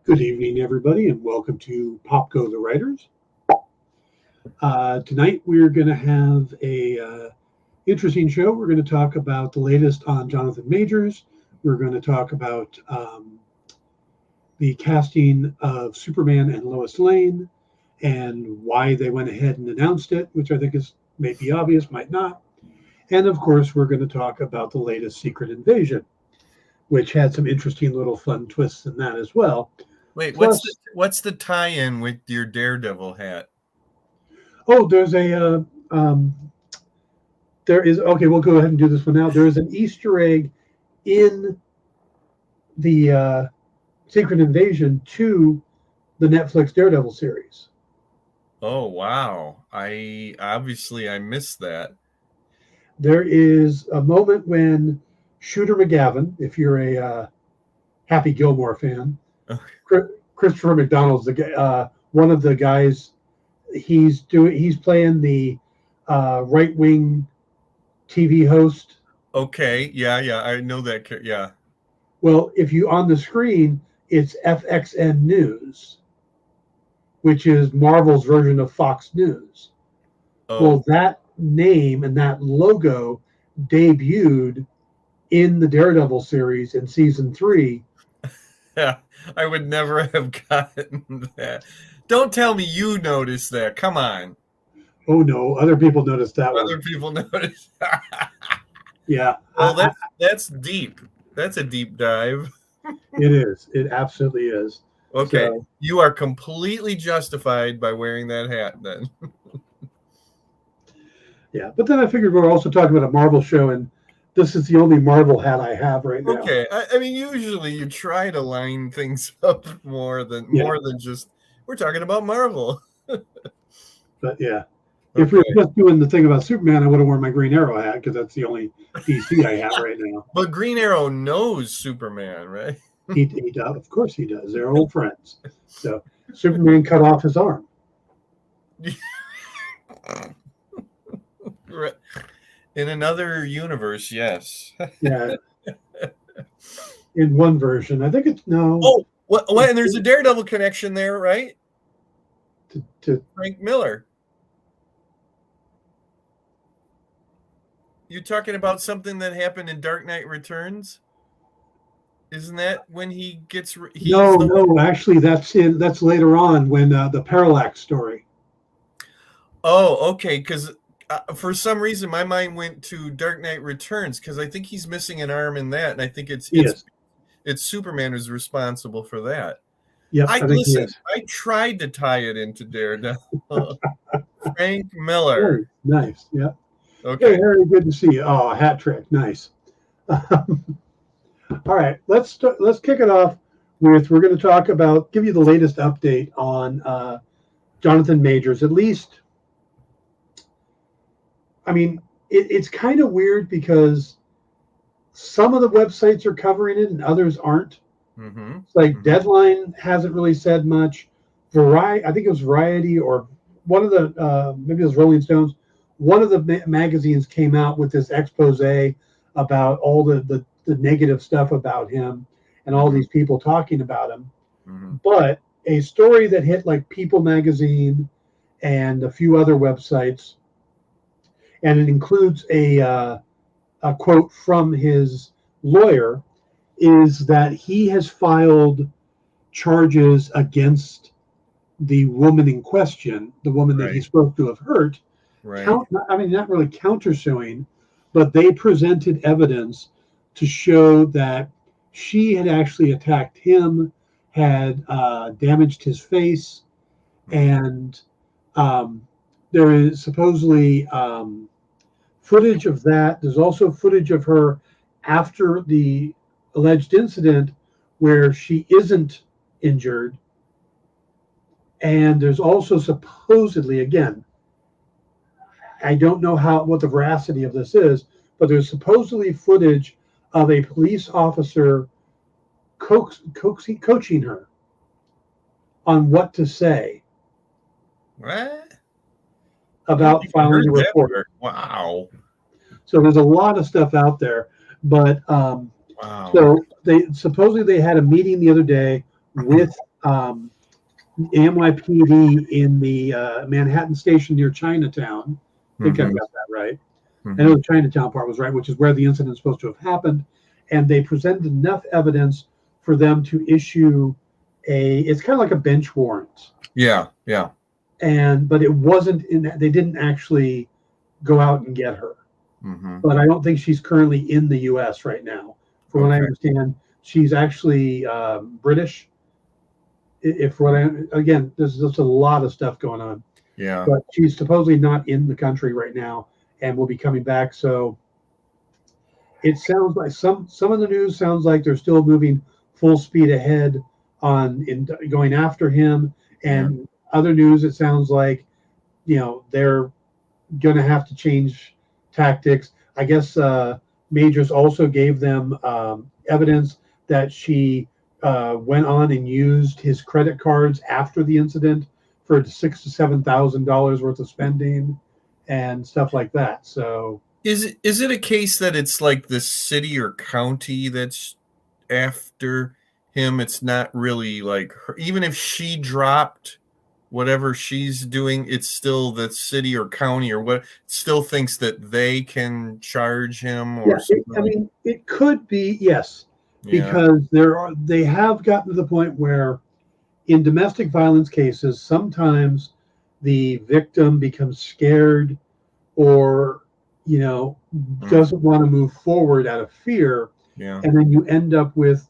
Good evening, everybody, and welcome to Popco the Writers. Tonight we're going to have a interesting show. We're going to talk about the latest on Jonathan Majors. We're going to talk about the casting of Superman and Lois Lane and why they went ahead and announced it, which I think is may be obvious, might not. And of course, we're going to talk about the latest Secret Invasion, which had some interesting little fun twists in that as well. Wait, Plus, what's the tie-in with your Daredevil hat? oh, there's a there is okay. We'll go ahead and do this one now. There is an Easter egg in the Secret Invasion to the Netflix Daredevil series. Oh wow! I missed that. There is a moment when Shooter McGavin, if you're a Happy Gilmore fan, Christopher McDonald's the one of the guys. He's playing the right wing TV host. Okay, yeah, I know that. Yeah. Well, if you on the screen, it's FXN News, which is Marvel's version of Fox News. Oh. Well, that name and that logo debuted in the Daredevil series in season 3. Yeah, I would never have gotten that. Don't tell me you noticed that. Come on. Oh no, other people noticed that one. Other people noticed. Yeah. Well, that's deep. That's a deep dive. It is. It absolutely is. Okay, so, you are completely justified by wearing that hat then. Yeah, but then I figured we're also talking about a Marvel show, and this is the only Marvel hat I have right now. Okay, I mean, usually you try to line things up more than just we're talking about Marvel. But yeah, if we were just doing the thing about Superman, I would have worn my Green Arrow hat because that's the only DC I have right now. But Green Arrow knows Superman, right? He does, of course he does. They're old friends. So Superman cut off his arm. In another universe, yes. Yeah. In one version, I think it's no. Oh, what? And there's a Daredevil connection there, right? To Frank Miller. You talking about something that happened in Dark Knight Returns? Isn't that when he gets? No. Actually, that's later on when the Parallax story. Oh, okay. Because for some reason, my mind went to Dark Knight Returns because I think he's missing an arm in that, and I think it's Superman who's responsible for that. Yeah, I tried to tie it into Daredevil. Frank Miller. Oh, nice. Yeah. Okay. Hey, Harry, good to see you. Oh, a hat trick. Nice. All right, let's kick it off with we're going to give you the latest update on Jonathan Majors. At least, I mean, it's kind of weird because some of the websites are covering it and others aren't. Mm-hmm. It's like Deadline hasn't really said much. I think it was Variety or one of the maybe it was Rolling Stones. One of the magazines came out with this expose about all the negative stuff about him and all these people talking about him. Mm-hmm. But a story that hit like People magazine and a few other websites, and it includes a quote from his lawyer, is that he has filed charges against the woman in question, the woman that he's supposed to have hurt. Right. Not really countersuing, but they presented evidence to show that she had actually attacked him, had damaged his face, and there is supposedly footage of that. There's also footage of her after the alleged incident where she isn't injured. And there's also supposedly, again, I don't know what the veracity of this is, but there's supposedly footage of a police officer coaching her on what to say. What? About filing a report. Wow. So there's a lot of stuff out there, but wow. So they supposedly had a meeting the other day with um, NYPD in the Manhattan station near Chinatown. I think I Mm-hmm. got that right. I Mm-hmm. know the Chinatown part was right, which is where the incident is supposed to have happened. And they presented enough evidence for them to issue it's kind of like a bench warrant. Yeah, yeah. But it wasn't they didn't actually go out and get her. Mm-hmm. But I don't think she's currently in the U.S. right now. From what I Okay. understand, she's actually British. If what I again, there's just a lot of stuff going on. Yeah. But she's supposedly not in the country right now and will be coming back. So it sounds like some of the news sounds like they're still moving full speed ahead on in going after him, Yeah. and other news it sounds like they're going to have to change tactics. I guess Majors also gave them evidence that she went on and used his credit cards after the incident for $6,000 to $7,000 worth of spending and stuff like that. So Is it a case that it's like the city or county that's after him? It's not really like her, even if she dropped whatever she's doing, it's still the city or county or what still thinks that they can charge him or yeah, something I like. mean, it could be yes, Yeah. because they have gotten to the point where in domestic violence cases, sometimes the victim becomes scared or Mm, doesn't want to move forward out of fear, yeah. and then you end up with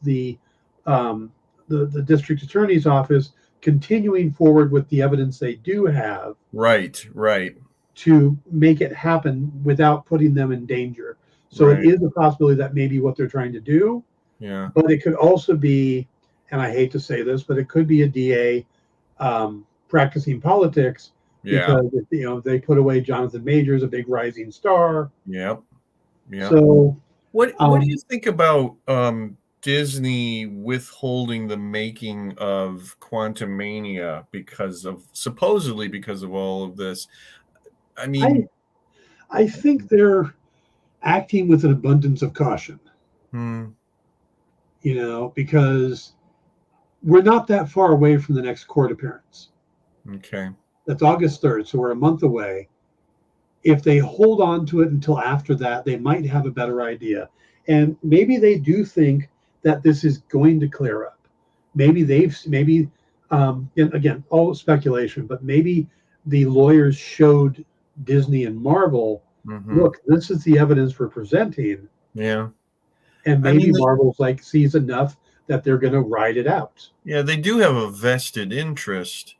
um, the district attorney's office continuing forward with the evidence they do have Right, right, to make it happen without putting them in danger. So it right. is a possibility that may be what they're trying to do, Yeah. but it could also be, and I hate to say this, but it could be a DA practicing politics Yeah. because they put away Jonathan Majors, a big rising star. Yep. Yep. So What do you think about Disney withholding the making of Quantumania supposedly because of all of this? I I mean, I think they're acting with an abundance of caution, hmm, because we're not that far away from the next court appearance. okay. That's August 3rd, so we're a month away. If they hold on to it until after that, they might have a better idea. And maybe they do think that this is going to clear up. Maybe and again, all speculation, but maybe the lawyers showed Disney and Marvel, Hmm. look, this is the evidence we're presenting, Yeah. and I mean, maybe Marvel's like sees enough that they're going to ride it out. yeah, they do have a vested interest, Oh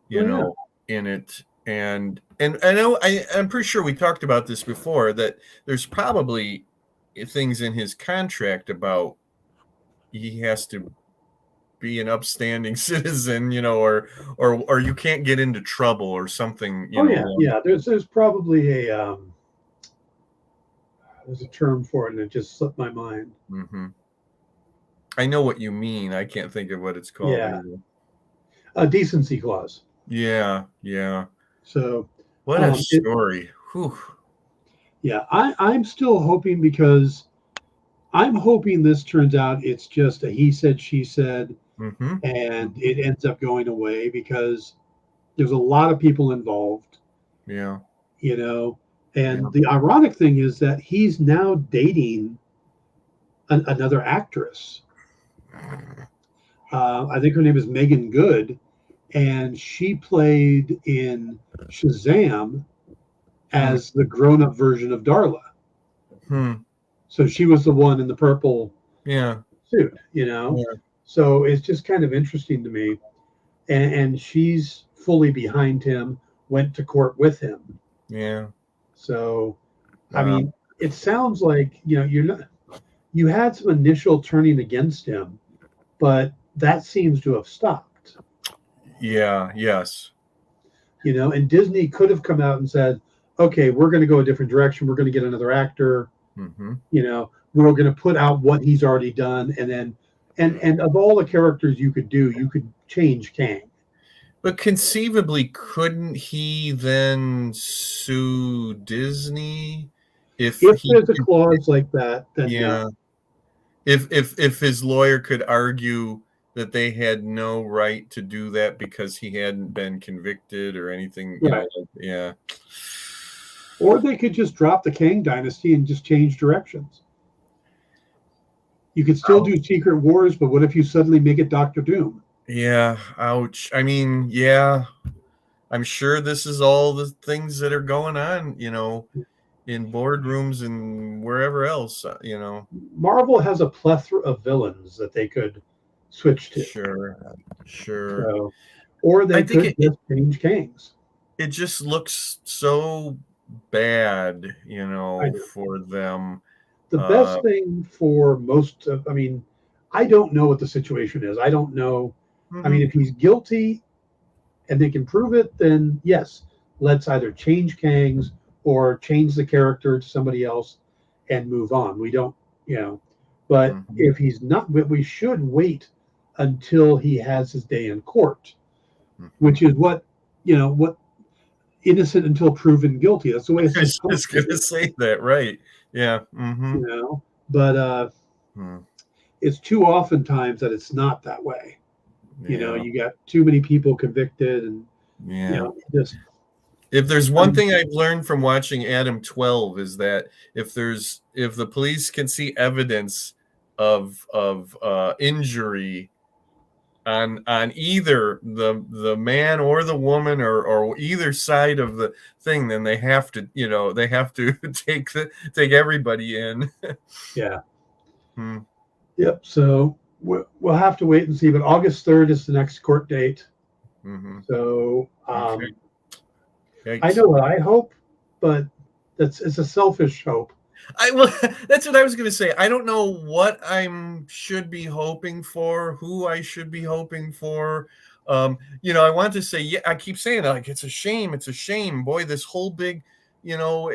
yeah, in it. And I know I'm pretty sure we talked about this before that there's probably things in his contract about he has to be an upstanding citizen, or you can't get into trouble or something, oh yeah, along. yeah. There's probably there's a term for it, and it just slipped my mind. Hmm. I know what you mean. I can't think of what it's called Yeah, either. a decency clause. Yeah, yeah. So, What a story. Whew. yeah, I'm still hoping because I'm hoping this turns out it's just a he said, she said, Hmm. and Hmm. it ends up going away because there's a lot of people involved, Yeah, you know. yeah. And the ironic thing is that he's now dating another actress. I think her name is Megan Good, and she played in Shazam Hmm. as the grown-up version of Darla. Hmm. So she was the one in the purple Yeah, suit. yeah, So it's just kind of interesting to me. And she's fully behind him, went to court with him. yeah. So, I Wow. mean, it sounds like, you had some initial turning against him, but that seems to have stopped. Yeah, yes. And Disney could have come out and said, okay, we're going to go a different direction. We're going to get another actor. Hmm. We're going to put out what he's already done. And then, and of all the characters you could do, you could change Kang. But conceivably, couldn't he then sue Disney if If he there's a clause like that, then no. yeah, if his lawyer could argue that they had no right to do that because he hadn't been convicted or anything. You Right. know, yeah. Or they could just drop the Kang Dynasty and just change directions. You could still do Secret Wars, but what if you suddenly make it Doctor Doom? Yeah, ouch. I mean, yeah, I'm sure this is all the things that are going on, you know, in boardrooms and wherever else, you know. Marvel has a plethora of villains that they could switch to. Sure, sure. So, or I they think could just change Kangs. it just looks so bad, you I know, do. for them. The Uh, best thing for most of, I mean, I don't know what the situation is. I don't know. I mean, mhm, if he's guilty and they can prove it, then yes, let's either change Kangs or change the character to somebody else and move on. We don't, you know, but mhm. if he's not, but we should wait until he has his day in court, Mhm. which is what, what innocent until proven guilty. That's the way I it's was supposed just to gonna be, say that, right. Yeah. you know, but Mm. it's too oftentimes that it's not that way. Yeah. You got too many people convicted and, Yeah. just, If there's I one mean, thing I've learned from watching Adam 12 is that if the police can see evidence of injury on either the man or the woman or either side of the thing, then they have to, you know, they have to take everybody in. yeah. Hmm. Yep. So we'll have to wait and see. But August 3rd is the next court date. Mm-hmm. So Okay. I Yikes. know what I hope, but it's a selfish hope. Well, that's what I was going to say. I don't know what I'm should be hoping for, who I should be hoping for. You know, I want to say, yeah, I keep saying like it's a shame, it's a shame. Boy, this whole big, you know,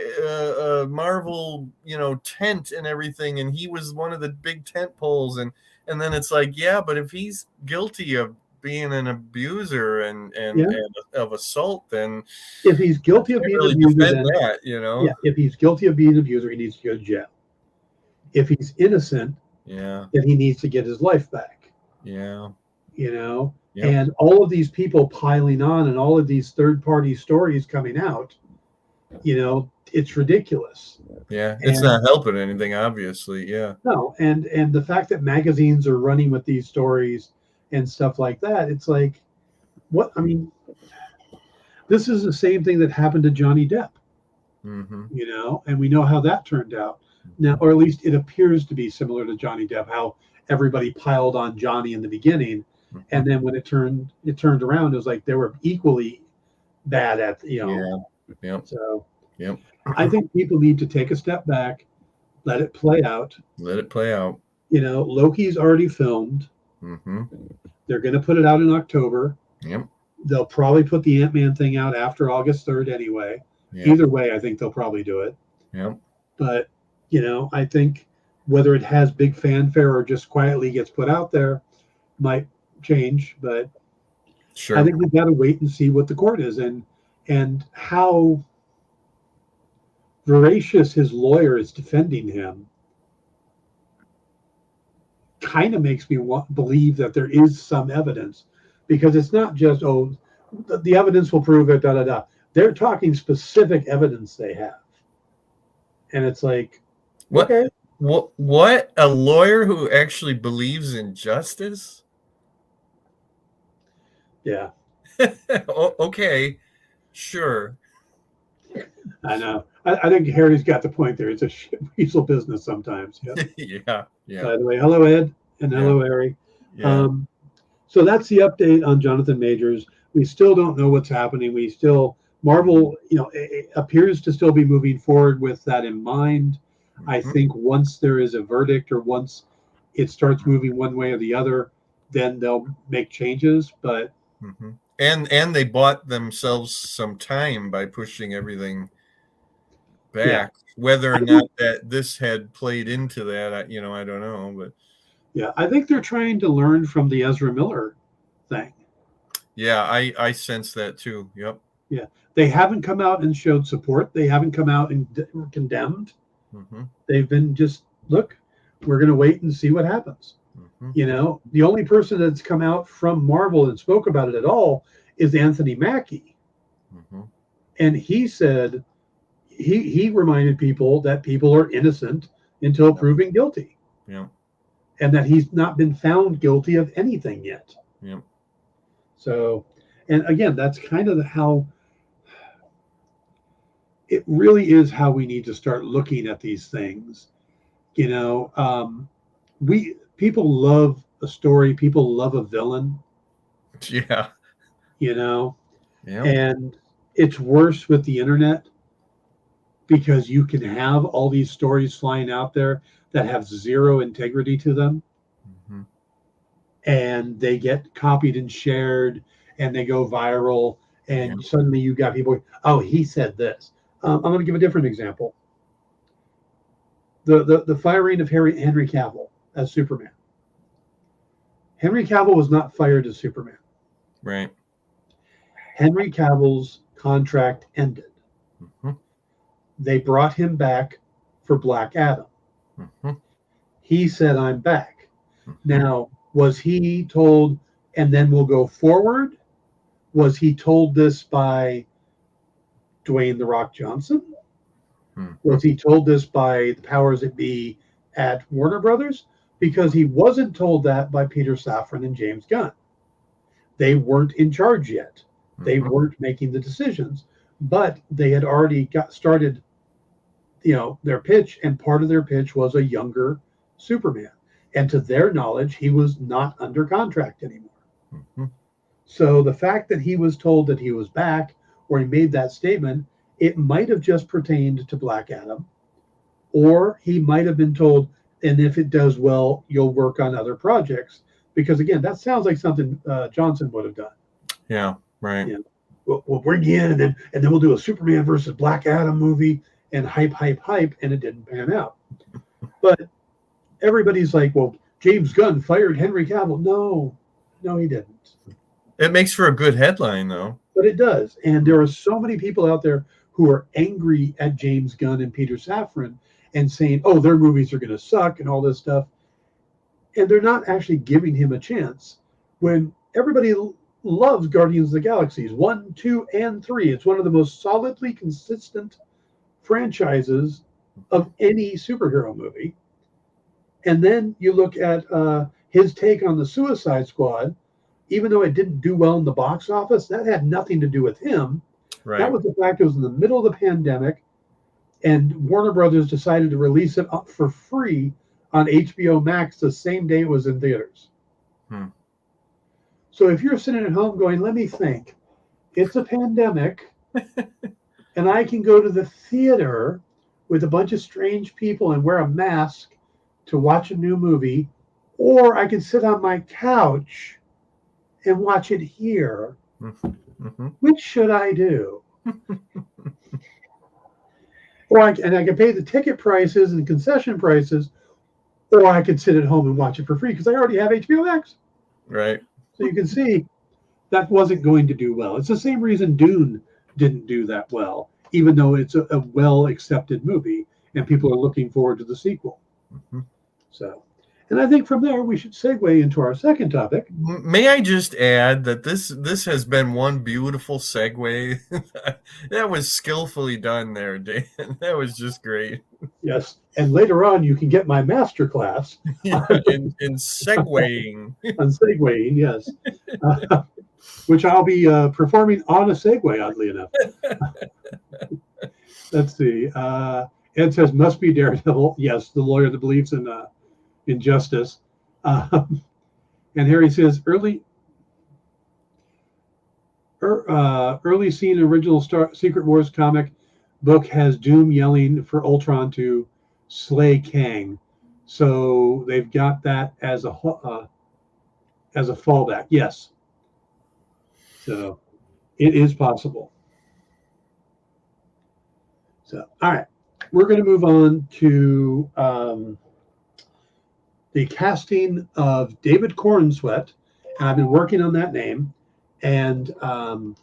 Marvel, you know, tent and everything, and he was one of the big tent poles, and then it's like, yeah, but if he's guilty of being an abuser Yeah. and of assault, then If he's I guilty of can't being an really abuser, defend then that, you know. yeah. If he's guilty of being an abuser, he needs to go to jail. If he's innocent, Yeah, then he needs to get his life back. yeah. You know, Yep. and all of these people piling on, and all of these third-party stories coming out. It's ridiculous. Yeah, it's And not helping anything, obviously. Yeah. no, and the fact that magazines are running with these stories and stuff like that, it's like, what? I mean, this is the same thing that happened to Johnny Depp, Mm-hmm. and we know how that turned out. Now, or at least it appears to be similar to Johnny Depp, how everybody piled on Johnny in the beginning, Mm-hmm. and then when it turned around, it was like they were equally bad at. Yeah. Yep. So Yep. I think people need to take a step back, let it play out. Let it play out. Loki's already filmed. Mm-hmm. They're going to put it out in October. Yep. They'll probably put the Ant-Man thing out after August 3rd anyway. Yep. Either way, I think they'll probably do it. Yep. But, I think whether it has big fanfare or just quietly gets put out there might change. But Sure. I think we've got to wait and see what the court is and how voracious his lawyer is defending him. Kind of makes me believe that there is some evidence, because it's not just, the evidence will prove it, da da da. They're talking specific evidence they have, and it's like, What? okay, What? A lawyer who actually believes in justice? yeah, Okay. Sure. I know. I think Harry's got the point there. It's a weasel business sometimes. Yeah. Yeah. Yeah. By the way, hello Ed and Yeah. hello Harry. Yeah. So that's the update on Jonathan Majors. We still don't know what's happening. Marvel, it appears to still be moving forward with that in mind. I Mm-hmm. think once there is a verdict, or once it starts moving one way or the other, then they'll make changes. But Mm-hmm. And they bought themselves some time by pushing everything back. yeah, Whether I or not think, that this had played into that, I don't know. But yeah, I think they're trying to learn from the Ezra Miller thing. yeah, I sense that too. Yep. Yeah, they haven't come out and showed support. They haven't come out and condemned. Mm-hmm. They've been just, look, we're going to wait and see what happens. Mm-hmm. You know, the only person that's come out from Marvel and spoke about it at all is Anthony Mackie. Mm-hmm. And he said he reminded people that people are innocent until Yep. proven guilty, Yep. and that he's not been found guilty of anything yet. Yep. So, and again, that's kind of how it really is how we need to start looking at these things. You know, we people love a story, people love a villain, Yeah. you know, Yep. and it's worse with the internet because you can have all these stories flying out there that have zero integrity to them, Mm-hmm. and they get copied and shared and they go viral, Yep. and suddenly you got people, oh, he said this. I'm going to give a different example. The firing of Henry Cavill as Superman. Henry Cavill was not fired as Superman. Right. Henry Cavill's contract ended. Mm-hmm. They brought him back for Black Adam. Mm-hmm. He said, I'm back. Mm-hmm. Now, was he told, and then we'll go forward? Was he told this by Dwayne The Rock Johnson? Mm-hmm. Was he told this by the powers that be at Warner Brothers? Because he wasn't told that by Peter Safran and James Gunn. They weren't in charge yet. They Mm-hmm. weren't making the decisions, but they had already got started, you know, their pitch, and part of their pitch was a younger Superman. And to their knowledge, he was not under contract anymore. Mm-hmm. So the fact that he was told that he was back, or he made that statement, it might have just pertained to Black Adam, or he might have been told, and if it does well, you'll work on other projects. Because again, that sounds like something Johnson would have done. Yeah. Right. You know, we'll bring you in, and then we'll do a Superman versus Black Adam movie, and hype, and it didn't pan out. But everybody's like, well, James Gunn fired Henry Cavill. No, he didn't. It makes for a good headline, though. But it does. And there are so many people out there who are angry at James Gunn and Peter Safran and saying, oh, their movies are going to suck and all this stuff. And they're not actually giving him a chance when everybody loves Guardians of the Galaxies 1, 2, and 3. It's one of the most solidly consistent franchises of any superhero movie. And then you look at his take on the Suicide Squad. Even though it didn't do well in the box office, that had nothing to do with him. Right. That was the fact it was in the middle of the pandemic, and Warner Brothers decided to release it up for free on HBO Max the same day it was in theaters. Hmm. So if you're sitting at home going, let me think, it's a pandemic, and I can go to the theater with a bunch of strange people and wear a mask to watch a new movie, or I can sit on my couch and watch it here. Mm-hmm. Which should I do? Or I can pay the ticket prices and concession prices, or I could sit at home and watch it for free because I already have HBO Max. Right. So you can see that wasn't going to do well. It's the same reason Dune didn't do that well, even though it's a well accepted movie and people are looking forward to the sequel. Mm-hmm. So, and I think from there we should segue into our second topic. May I just add that this has been one beautiful segue. That was skillfully done there, Dan. That was just great. Yes, and later on you can get my master class Yeah, in segueing. on segueing. Yes. Which I'll be performing on a Segway, oddly enough. Let's see. Ed says, must be Daredevil. Yes, the lawyer that believes in justice. And Harry says, early scene original Secret Wars comic book has Doom yelling for Ultron to slay Kang. So they've got that as a fallback. Yes. So it is possible. So, all right, we're going to move on to the casting of David Corenswet, and I've been working on that name. And 1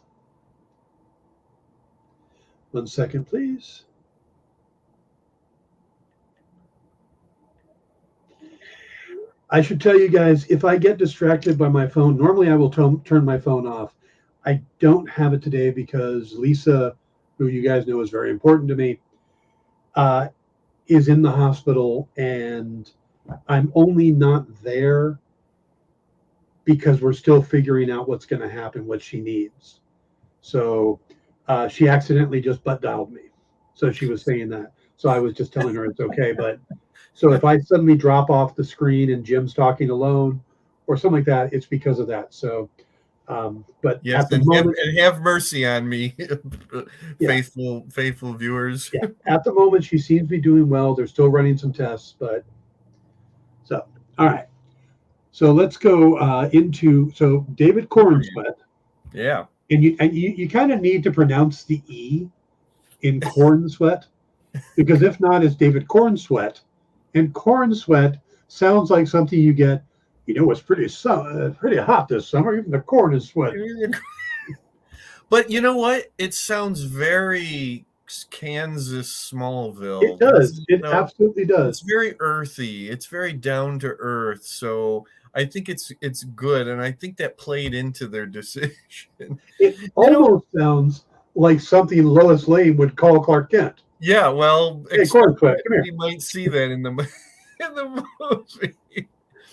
second, please. I should tell you guys, if I get distracted by my phone, normally I will turn my phone off. I don't have it today because Lisa, who you guys know is very important to me, uh, is in the hospital, and I'm only not there because we're still figuring out what's going to happen, what she needs. So she accidentally just butt dialed me. So she was saying that. So I was just telling her it's okay. But so if I suddenly drop off the screen and Jim's talking alone or something like that, it's because of that. So, but Yes, at the moment, and have mercy on me, yeah, faithful viewers. yeah, at the moment she seems to be doing well. They're still running some tests, but so all right. So let's go into David Cornsweet, Yeah. and you kind of need to pronounce the E in Cornsweet, because if not, it's David Cornsweet, and Cornsweet sounds like something you get. It's pretty hot this summer. Even the corn is sweating. But you know what? It sounds very Kansas Smallville. It does. It absolutely does. It's very earthy. It's very down to earth. So I think it's good, and I think that played into their decision. It almost sounds like something Lois Lane would call Clark Kent. Yeah, well, hey, Cornsweet, come here. You might see that in the movie.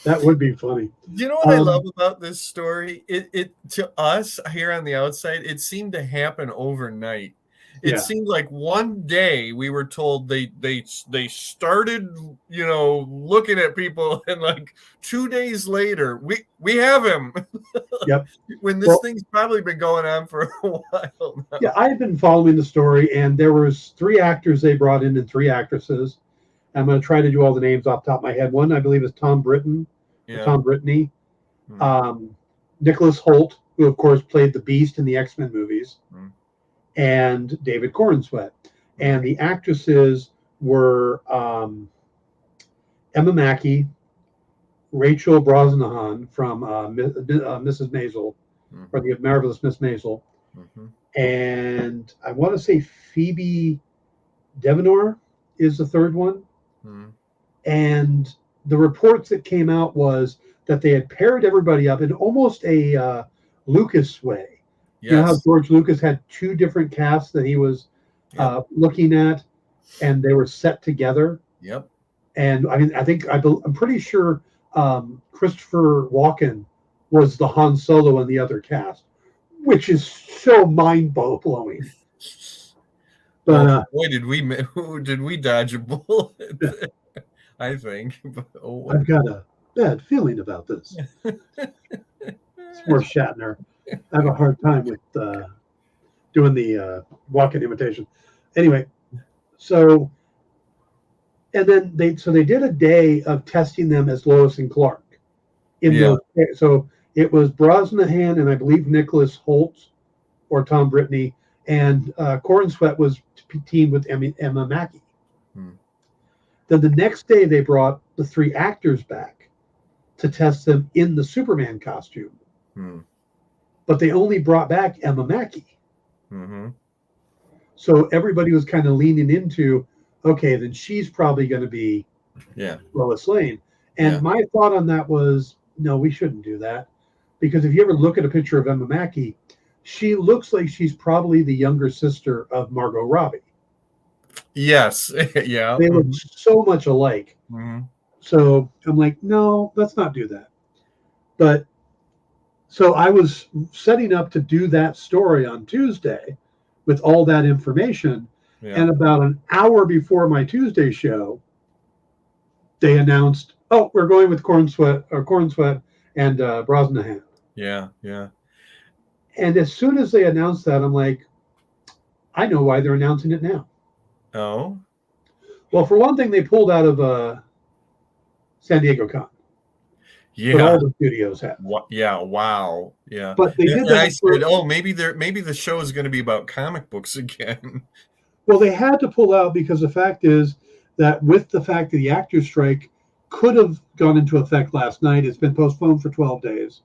That would be funny. You know what I love about this story? It to us here on the outside, it seemed to happen overnight. It seemed like one day we were told they started, looking at people, and like 2 days later, we have him. Yep. When this thing's probably been going on for a while now. Yeah, I've been following the story, and there was 3 actors they brought in and 3 actresses. I'm going to try to do all the names off the top of my head. One, I believe, is Tom Brittany. Nicholas Hoult, who of course played the Beast in the X-Men movies, and David Cornsweet. And the actresses were Emma Mackey, Rachel Brosnahan from Mrs. Maisel, or the Marvelous Miss Maisel, and I want to say Phoebe Devanore is the third one. And the reports that came out was that they had paired everybody up in almost a Lucas way. Yes. You know how George Lucas had 2 different casts that he was looking at, and they were set together. Yep. And I mean, I'm pretty sure Christopher Walken was the Han Solo in the other cast, which is so mind blowing. But boy, did we dodge a bullet? I think. I've got a bad feeling about this. It's more Shatner. I have a hard time with doing the Walken imitation. Anyway, so and then they did a day of testing them as Lois and Clark. So it was Brosnahan and I believe Nicholas Hoult or Tom Brittany, and Cornsweet was teamed with Emma Mackey. Then the next day they brought the 3 actors back to test them in the Superman costume. But they only brought back Emma Mackey. So everybody was kind of leaning into, okay, then she's probably going to be Lois Lane. And my thought on that was, no, we shouldn't do that. Because if you ever look at a picture of Emma Mackey, she looks like she's probably the younger sister of Margot Robbie. Yes. Yeah. They look so much alike. So I'm like, no, let's not do that. But so I was setting up to do that story on Tuesday with all that information. And about an hour before my Tuesday show, they announced, oh, we're going with Cornsweet and Brosnahan. Yeah. Yeah. And as soon as they announced that, I'm like, I know why they're announcing it now. Oh? Well, for one thing, they pulled out of San Diego Con. Yeah. But all the studios have. Yeah. Wow. Yeah. But they did that. I said, oh, maybe the show is going to be about comic books again. Well, they had to pull out because the fact is that with the fact that the actors' strike could have gone into effect last night, it's been postponed for 12 days.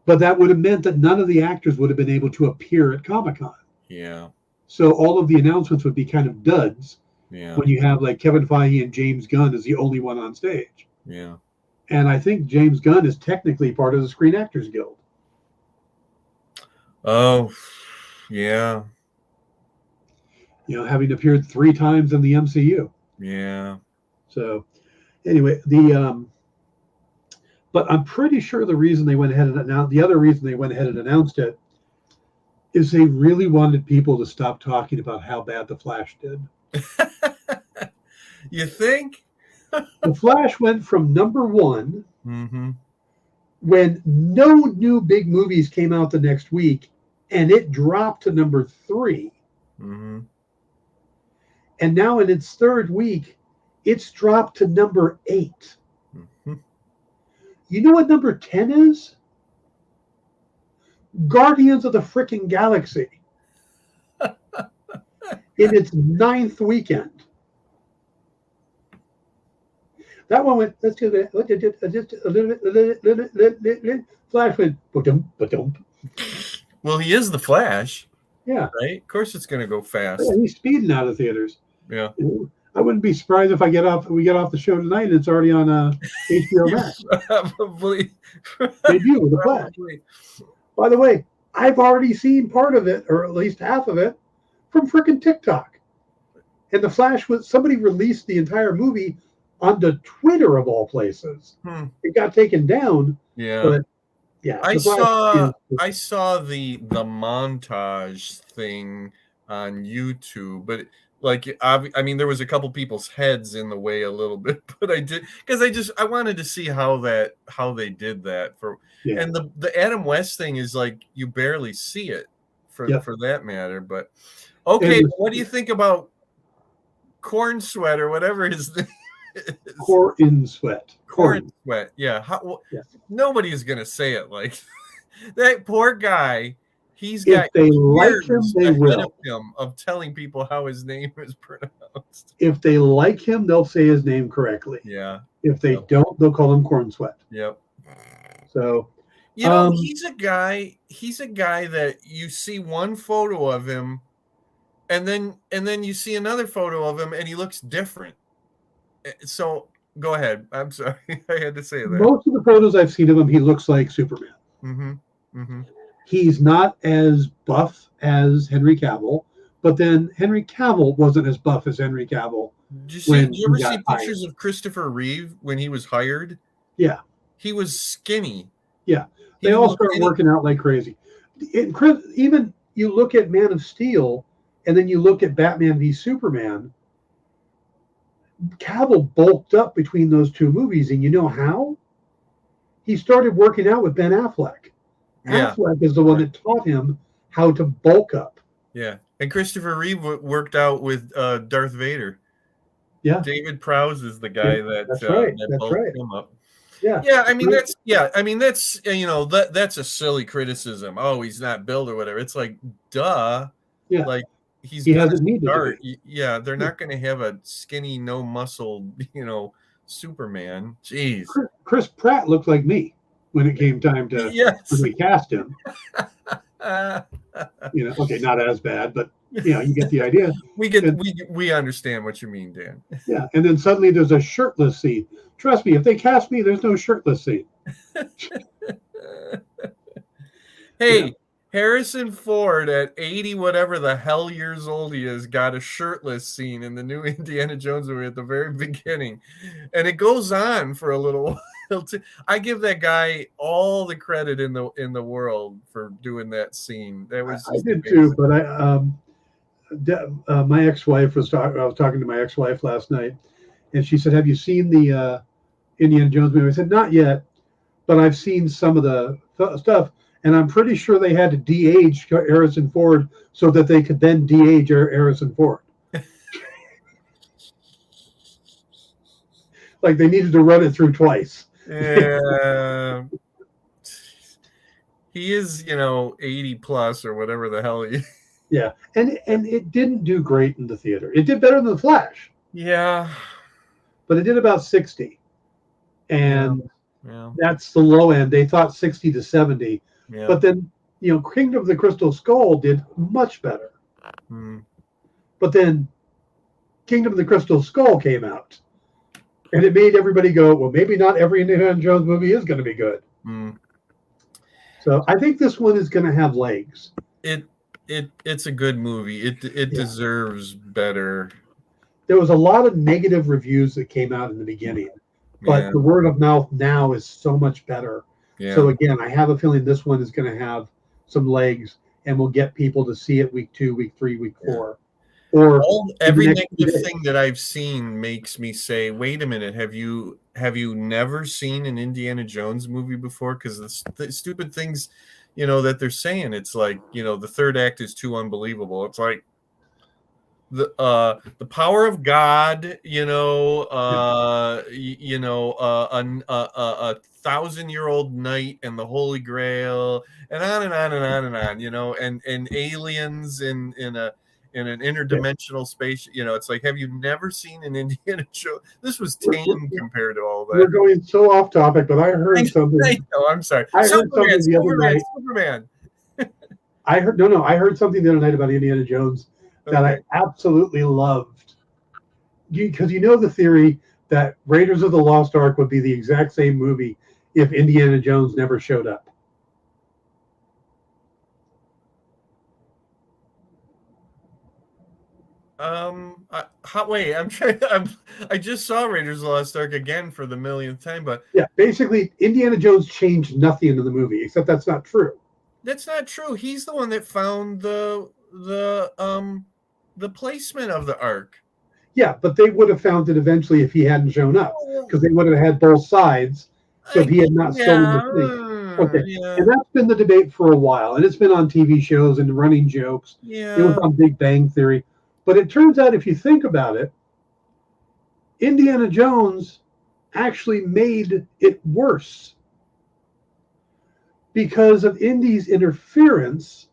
But that would have meant that none of the actors would have been able to appear at Comic-Con. Yeah. So all of the announcements would be kind of duds when you have like Kevin Feige and James Gunn as the only one on stage. Yeah. And I think James Gunn is technically part of the Screen Actors Guild. Oh, yeah. Having appeared 3 times in the MCU. Yeah. So anyway, but I'm pretty sure the reason they went ahead and announced it is they really wanted people to stop talking about how bad the Flash did. You think? The Flash went from number 1 Mm-hmm. when no new big movies came out the next week, and it dropped to number 3. Mm-hmm. And now in its 3rd week, it's dropped to number 8. Mm-hmm. You know what number 10 is? Guardians of the Frickin' Galaxy. In its 9th weekend. That one went, let's do that. Just a little bit. Flash went, ba-dum. Well, he is the Flash. Yeah. Right? Of course it's going to go fast. Yeah, he's speeding out of theaters. Yeah. I wouldn't be surprised if we get off the show tonight and it's already on HBO Max. Probably. Debut with the Flash. By the way, I've already seen part of it, or at least half of it, from frickin' TikTok. And the Flash somebody released the entire movie onto Twitter of all places. It got taken down. Yeah. But yeah, I saw the montage thing on YouTube, but I mean, there was a couple people's heads in the way a little bit, but I did because I wanted to see how they did that and the Adam West thing is like you barely see it for that matter. But okay, what do you think about Corn Sweat or whatever his name? Corn Sweat. Yeah. Nobody is going to say it like that. Poor guy. He's got years ahead of him of telling people how his name is pronounced. If they like him, they'll say his name correctly. Yeah. If they don't, they'll call him Corn Sweat. Yep. So, he's a guy that you see one photo of him and then you see another photo of him and he looks different. So go ahead. I'm sorry. I had to say that. Most of the photos I've seen of him, he looks like Superman. Mm-hmm. Mm-hmm. He's not as buff as Henry Cavill, but then Henry Cavill wasn't as buff as Henry Cavill. Did you ever see pictures of Christopher Reeve when he was hired? Yeah. He was skinny. Yeah. They all started working out like crazy. Even you look at Man of Steel and then you look at Batman v Superman, Cavill bulked up between those 2 movies, and you know how? He started working out with Ben Affleck. Yeah. Affleck is the one that taught him how to bulk up. Yeah, and Christopher Reeve worked out with Darth Vader. Yeah, David Prowse is the guy that bulked him up. Yeah, yeah. I mean that's that's a silly criticism. Oh, he's not built or whatever. It's like, duh. Yeah, like. He hasn't needed to be. Yeah, they're not going to have a skinny, no muscle, Superman. Jeez. Chris Pratt looked like me when it came time to when we cast him. Okay, not as bad, but you get the idea. We understand what you mean, Dan. Yeah, and then suddenly there's a shirtless scene. Trust me, if they cast me, there's no shirtless scene. Hey. Yeah. Harrison Ford at 80 whatever the hell years old he is got a shirtless scene in the new Indiana Jones movie at the very beginning, and it goes on for a little while. I give that guy all the credit in the world for doing that scene. That was I did too, but my ex-wife I was talking to my ex-wife last night, and she said, "Have you seen the Indiana Jones movie?" I said, "Not yet, but I've seen some of the stuff." And I'm pretty sure they had to de-age Harrison Ford so that they could then de-age Harrison Ford. Like they needed to run it through twice. Yeah. He is, 80 plus or whatever the hell he is. Yeah. And it didn't do great in the theater. It did better than The Flash. Yeah. But it did about 60. And yeah. That's the low end. They thought 60 to 70. Yeah. But then, Kingdom of the Crystal Skull did much better. Hmm. But then Kingdom of the Crystal Skull came out. And it made everybody go, well, maybe not every Indiana Jones movie is going to be good. Mm. So I think this one is going to have legs. It's a good movie. It deserves better. There was a lot of negative reviews that came out in the beginning, but the word of mouth now is so much better. Yeah. So again, I have a feeling this one is going to have some legs, and we'll get people to see it week 2, week 3, week 4. Or every negative thing that I've seen makes me say, wait a minute, have you never seen an Indiana Jones movie before? Because the stupid things, that they're saying, it's like, the third act is too unbelievable. It's like the power of God, a 1,000-year-old knight and the Holy Grail, and on and on and on and on, and aliens in an interdimensional space. It's like, have you never seen an Indiana Jones? This was tame compared to all that. We're going so off topic, but I heard something. I'm sorry. I heard something the other night. Superman. I heard something the other night about Indiana Jones that I absolutely loved. Because the theory that Raiders of the Lost Ark would be the exact same movie if Indiana Jones never showed up. I just saw Raiders of the Lost Ark again for the millionth time, but basically Indiana Jones changed nothing in the movie, except that's not true. That's not true. He's the one that found the placement of the Ark. Yeah, but they would have found it eventually if he hadn't shown up, because they would have had both sides. So if he had not stolen the thing. Okay. Yeah. And that's been the debate for a while, and it's been on TV shows and running jokes. Yeah. It was on Big Bang Theory. But it turns out, if you think about it, Indiana Jones actually made it worse. Because of Indy's interference,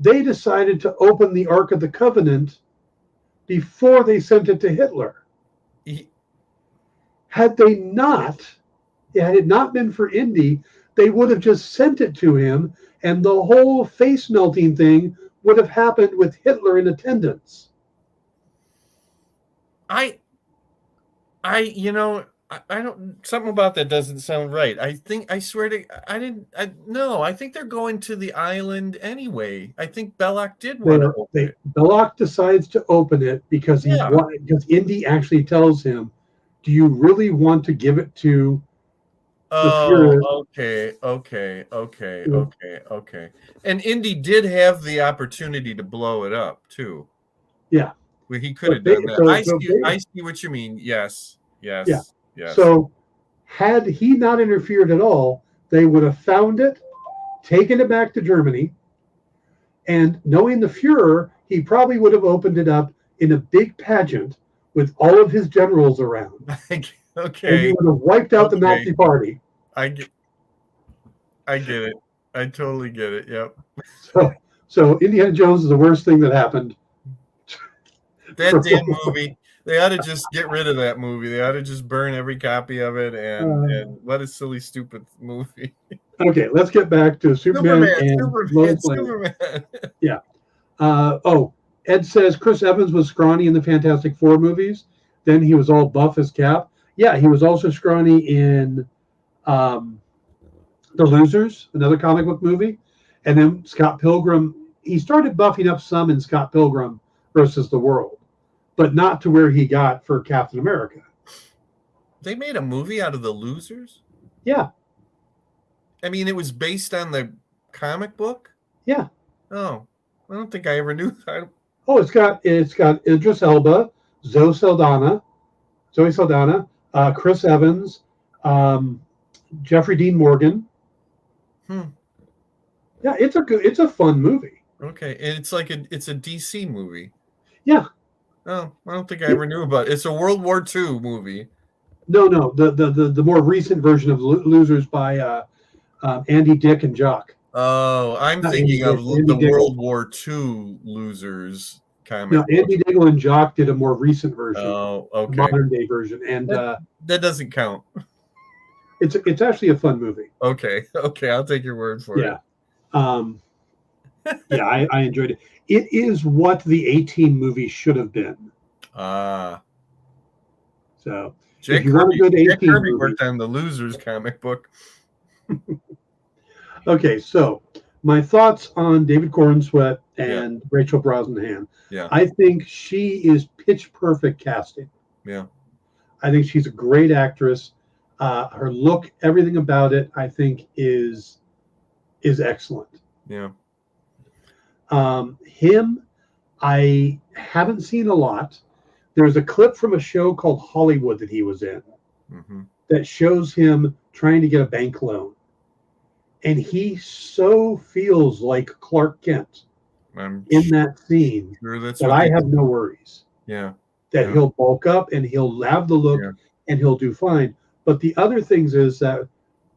they decided to open the Ark of the Covenant before they sent it to Hitler. Had it not been for Indy, they would have just sent it to him, and the whole face melting thing would have happened with Hitler in attendance. I don't, something about that doesn't sound right. I think they're going to the island anyway. I think Belloc did want to open it. Belloc decides to open it because because Indy actually tells him, do you really want to give it to the Fuhrer? Okay. And Indy did have the opportunity to blow it up too. Yeah. Well, he could have done that. I see what you mean. Yes. So had he not interfered at all, they would have found it, taken it back to Germany, and knowing the Fuhrer, he probably would have opened it up in a big pageant with all of his generals around. Okay. And he would have wiped out the Nazi party. I get it. I totally get it. Yep. So Indiana Jones is the worst thing that happened. That damn movie. They ought to just get rid of that movie. They ought to just burn every copy of it and what a silly, stupid movie. Okay, let's get back to Superman and Lois Lane. Yeah. Ed says Chris Evans was scrawny in the Fantastic Four movies. Then he was all buff as Cap. Yeah, he was also scrawny in The Losers, another comic book movie. And then Scott Pilgrim, he started buffing up some in Scott Pilgrim versus the World, but not to where he got for Captain America. They made a movie out of The Losers? Yeah. I mean, it was based on the comic book? Yeah. Oh, I don't think I ever knew that. Oh, it's got Idris Elba, Zoe Saldana, Chris Evans, Jeffrey Dean Morgan. Yeah, it's a fun movie. Okay, and it's a DC movie. Yeah. Oh, I don't think I ever knew about it. It's a World War II movie. No, the more recent version of Losers by Andy Dick and Jock. Oh, I'm thinking of the World War II Losers comic. No, Andy Diggle and Jock did a more recent version. Oh, okay. Modern day version, and that doesn't count. It's actually a fun movie. Okay, I'll take your word for it. Yeah, I enjoyed it. It is what the A-Team movie should have been. So If you want a good Jack 18 Kirby movie. worked on the Losers comic book. Okay, so my thoughts on David Cornsweet and Rachel Brosnahan. Yeah. I think she is pitch perfect casting. Yeah. I think she's a great actress. Her look, everything about it, I think is excellent. Yeah. Him, I haven't seen a lot. There's a clip from a show called Hollywood that he was in that shows him trying to get a bank loan. And he so feels like Clark Kent in that scene that I have no worries. Yeah. That he'll bulk up and he'll have the look and he'll do fine. But the other things is that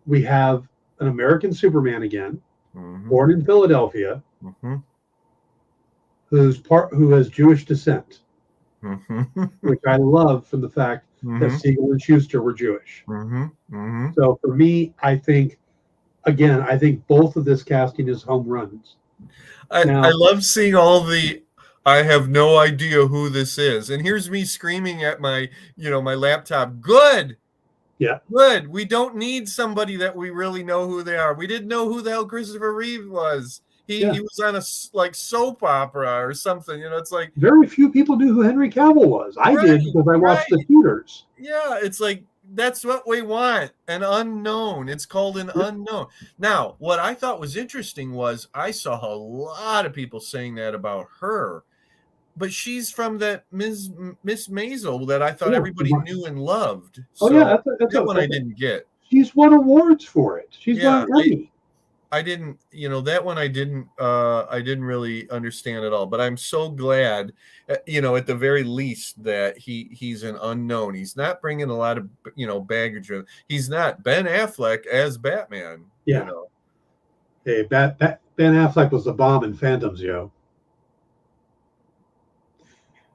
we have an American Superman again, born in Philadelphia, who has Jewish descent, which I love from the fact that Siegel and Schuster were Jewish. So for me, I think both of this casting is home runs. I love seeing all the I have no idea who this is. And here's me screaming at my laptop. Good. Yeah. Good. We don't need somebody that we really know who they are. We didn't know who the hell Christopher Reeve was. He was on a soap opera or something. It's like very few people knew who Henry Cavill was. I did because I watched the Tudors. Yeah, it's like that's what we want, an unknown. It's called an unknown. Now, what I thought was interesting was I saw a lot of people saying that about her, but she's from that Miss Maisel that I thought everybody knew and loved. So that's one I didn't get. She's won awards for it. She's won Emmy. I didn't, that one I didn't really understand at all. But I'm so glad, at the very least that he's an unknown. He's not bringing a lot of baggage. He's not Ben Affleck as Batman. Yeah. Hey, Ben Affleck was the bomb in Phantoms, yo.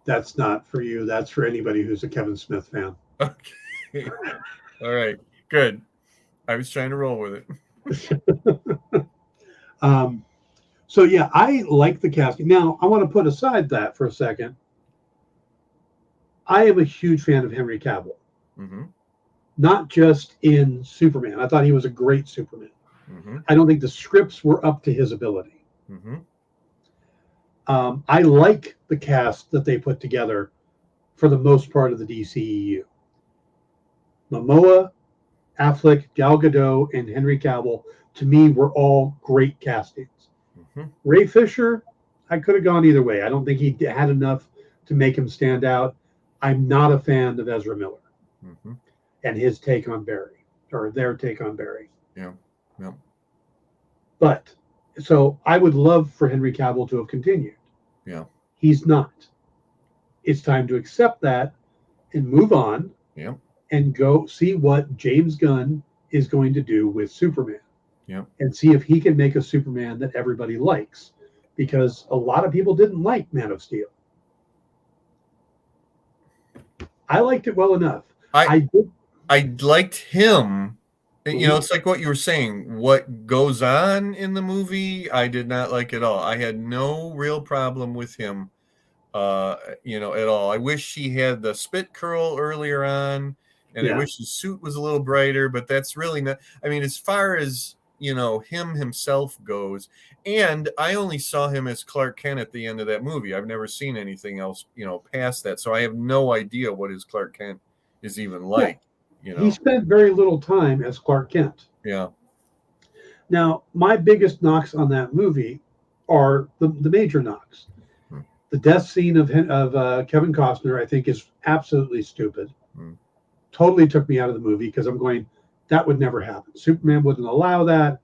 That's not for you. That's for anybody who's a Kevin Smith fan. Okay. All right. Good. I was trying to roll with it. So yeah, I like the casting. Now I want to put aside that for a second. I am a huge fan of Henry Cavill, not just in Superman. I thought he was a great Superman. I don't think the scripts were up to his ability. I like the cast that they put together for the most part of the DCEU. Momoa, Affleck, Gal Gadot, and Henry Cavill, to me, were all great castings. Ray Fisher, I could have gone either way. I don't think he had enough to make him stand out. I'm not a fan of Ezra Miller and his take on Barry, or their take on Barry. Yeah. But, so I would love for Henry Cavill to have continued. Yeah. He's not. It's time to accept that and move on. Yeah. And go see what James Gunn is going to do with Superman. Yeah. And see if he can make a Superman that everybody likes. Because a lot of people didn't like Man of Steel. I liked it well enough. I liked him. It's like what you were saying. What goes on in the movie, I did not like at all. I had no real problem with him, at all. I wish he had the spit curl earlier on. And I wish his suit was a little brighter, but that's really not. I mean, as far as, him himself goes, and I only saw him as Clark Kent at the end of that movie. I've never seen anything else, past that. So I have no idea what his Clark Kent is even like. He spent very little time as Clark Kent. Yeah. Now, my biggest knocks on that movie are the major knocks. The death scene of Kevin Costner, I think, is absolutely stupid. Totally took me out of the movie because I'm going, that would never happen. Superman wouldn't allow that.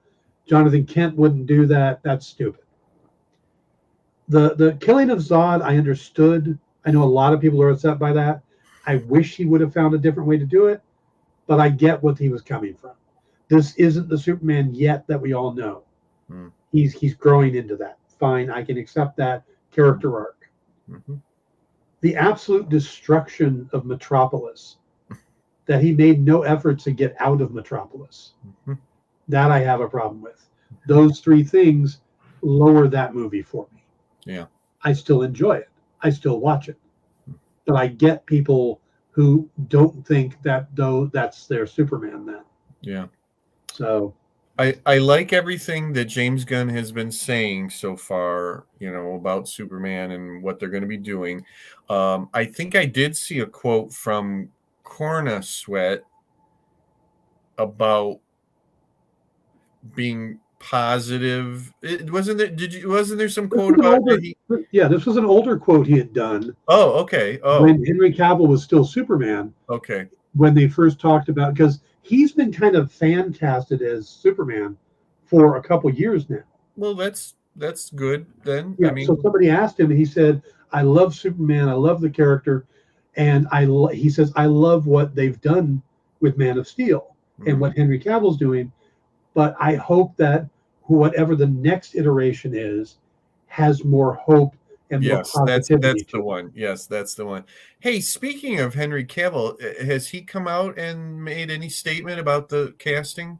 Jonathan Kent wouldn't do that. That's stupid. The killing of Zod, I understood. I know a lot of people are upset by that. I wish he would have found a different way to do it, but I get what he was coming from. This isn't the Superman yet that we all know. He's growing into that. Fine, I can accept that character arc. The absolute destruction of Metropolis, that he made no effort to get out of Metropolis. That I have a problem with. Those three things lower that movie for me. Yeah. I still enjoy it. I still watch it. But I get people who don't think that though that's their Superman then. Yeah. So I like everything that James Gunn has been saying so far, about Superman and what they're going to be doing. I think I did see a quote from Corna Sweat about being positive. Wasn't there some quote about it? Yeah, this was an older quote he had done. Oh, okay. Oh, when Henry Cavill was still Superman. Okay. When they first talked about, because he's been kind of fan casted as Superman for a couple years now. Well, that's good then. Yeah. So somebody asked him, and he said, "I love Superman. I love the character, and he says I love what they've done with Man of Steel and what Henry Cavill's doing, but I hope that whatever the next iteration is has more hope." And yes, that's the one. Yes, that's the one. Hey, speaking of Henry Cavill, has he come out and made any statement about the casting?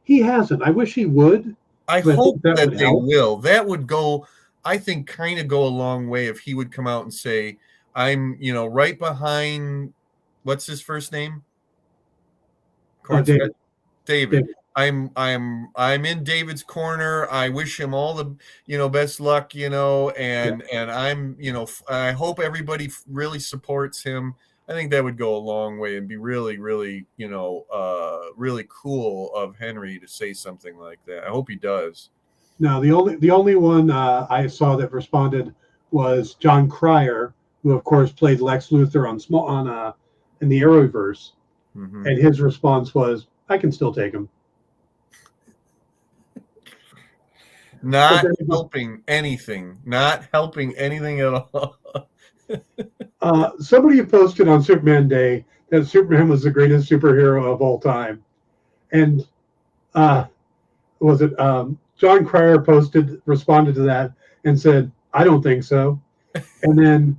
He hasn't. I wish he would. I hope that they will. That would go, I think, kind of go a long way if he would come out and say, I'm, right behind, what's his first name? David. I'm in David's corner. I wish him all the best luck, and I'm I hope everybody really supports him. I think that would go a long way and be really, really, really cool of Henry to say something like that. I hope he does. No, the only one I saw that responded was John Cryer, who of course played Lex Luthor in the Arrowverse, and his response was, "I can still take him." Not helping anything at all. Somebody posted on Superman Day that Superman was the greatest superhero of all time, and was it John Cryer responded to that and said, "I don't think so." And then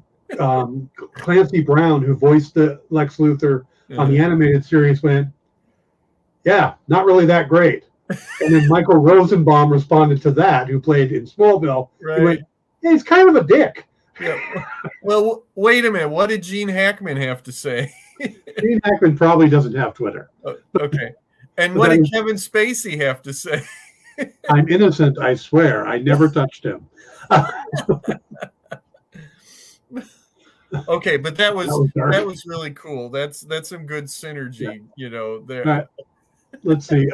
Clancy Brown, who voiced the Lex Luthor on the animated series, went, "Yeah, not really that great." And then Michael Rosenbaum responded to that, who played in Smallville. Right. He went, "Yeah, he's kind of a dick." Yeah. Well, wait a minute. What did Gene Hackman have to say? Gene Hackman probably doesn't have Twitter. Okay. And what did Kevin Spacey have to say? I'm innocent, I swear. I never touched him. Okay, but that was really cool. That's some good synergy, there. Right. Let's see.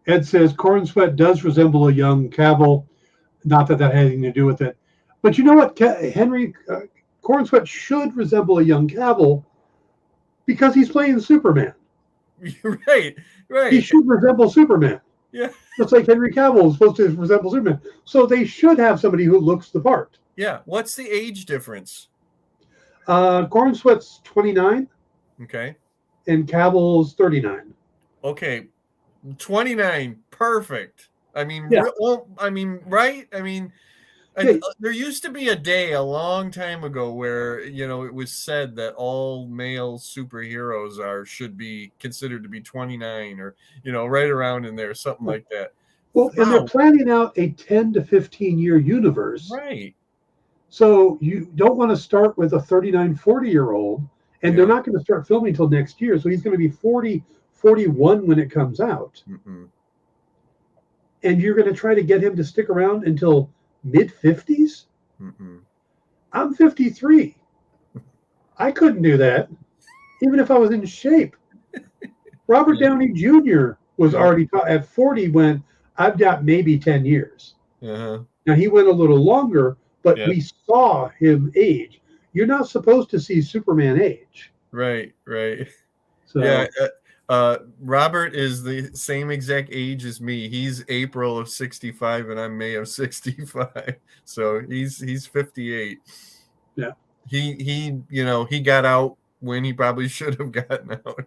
Ed says Corn Sweat does resemble a young Cavill. Not that had anything to do with it, but you know what? Henry Corn Sweat should resemble a young Cavill because he's playing Superman. Right. He should resemble Superman. Yeah. Just like Henry Cavill is supposed to resemble Superman. So they should have somebody who looks the part. Yeah. What's the age difference? Corn Sweat's 29. Okay. And Cavill's 39. Okay. 29. Perfect. I mean, yeah. Right? I mean, there used to be a day a long time ago where, it was said that all male superheroes should be considered to be 29 or, right around in there, something like that. Well, and they're planning out a 10 to 15 year universe. Right. So you don't want to start with a 39, 40-year-old, and they're not going to start filming until next year. So he's going to be 40, 41 when it comes out. And you're going to try to get him to stick around until mid-50s? I'm 53. I couldn't do that, even if I was in shape. Robert Downey Jr. was already at 40 when I've got maybe 10 years. Now, he went a little longer, but we saw him age. You're not supposed to see Superman age. Right. So, yeah. Robert is the same exact age as me. He's April of 65 and I'm May of 65. So he's 58. Yeah. He got out when he probably should have gotten out.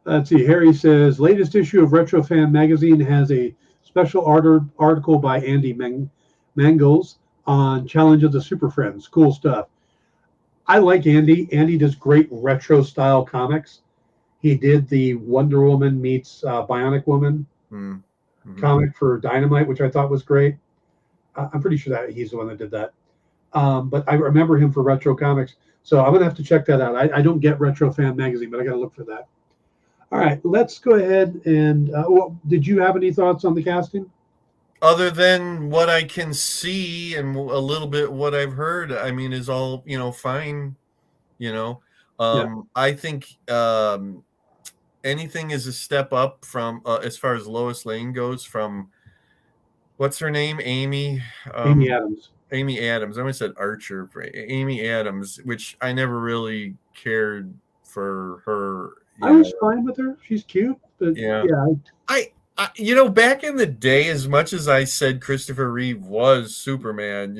Let's see. Harry says, latest issue of Retro Fan magazine has a special article by Andy Mangels on Challenge of the Super Friends. Cool stuff. I like Andy. Andy does great retro style comics. He did the Wonder Woman meets Bionic Woman comic for Dynamite, which I thought was great. I'm pretty sure that he's the one that did that. But I remember him for retro comics. So I'm gonna have to check that out. I don't get Retro Fan magazine, but I got to look for that. All right, let's go ahead and. Well, did you have any thoughts on the casting? Other than what I can see and a little bit what I've heard, I mean, is all fine. You know, Yeah, I think anything is a step up from as far as Lois Lane goes. From what's her name, Amy. Amy Adams. Amy Adams. I almost said Archer. Amy Adams, which I never really cared for her. I was fine with her. She's cute, but Yeah. yeah, Back in the day, as much as I said Christopher Reeve was Superman,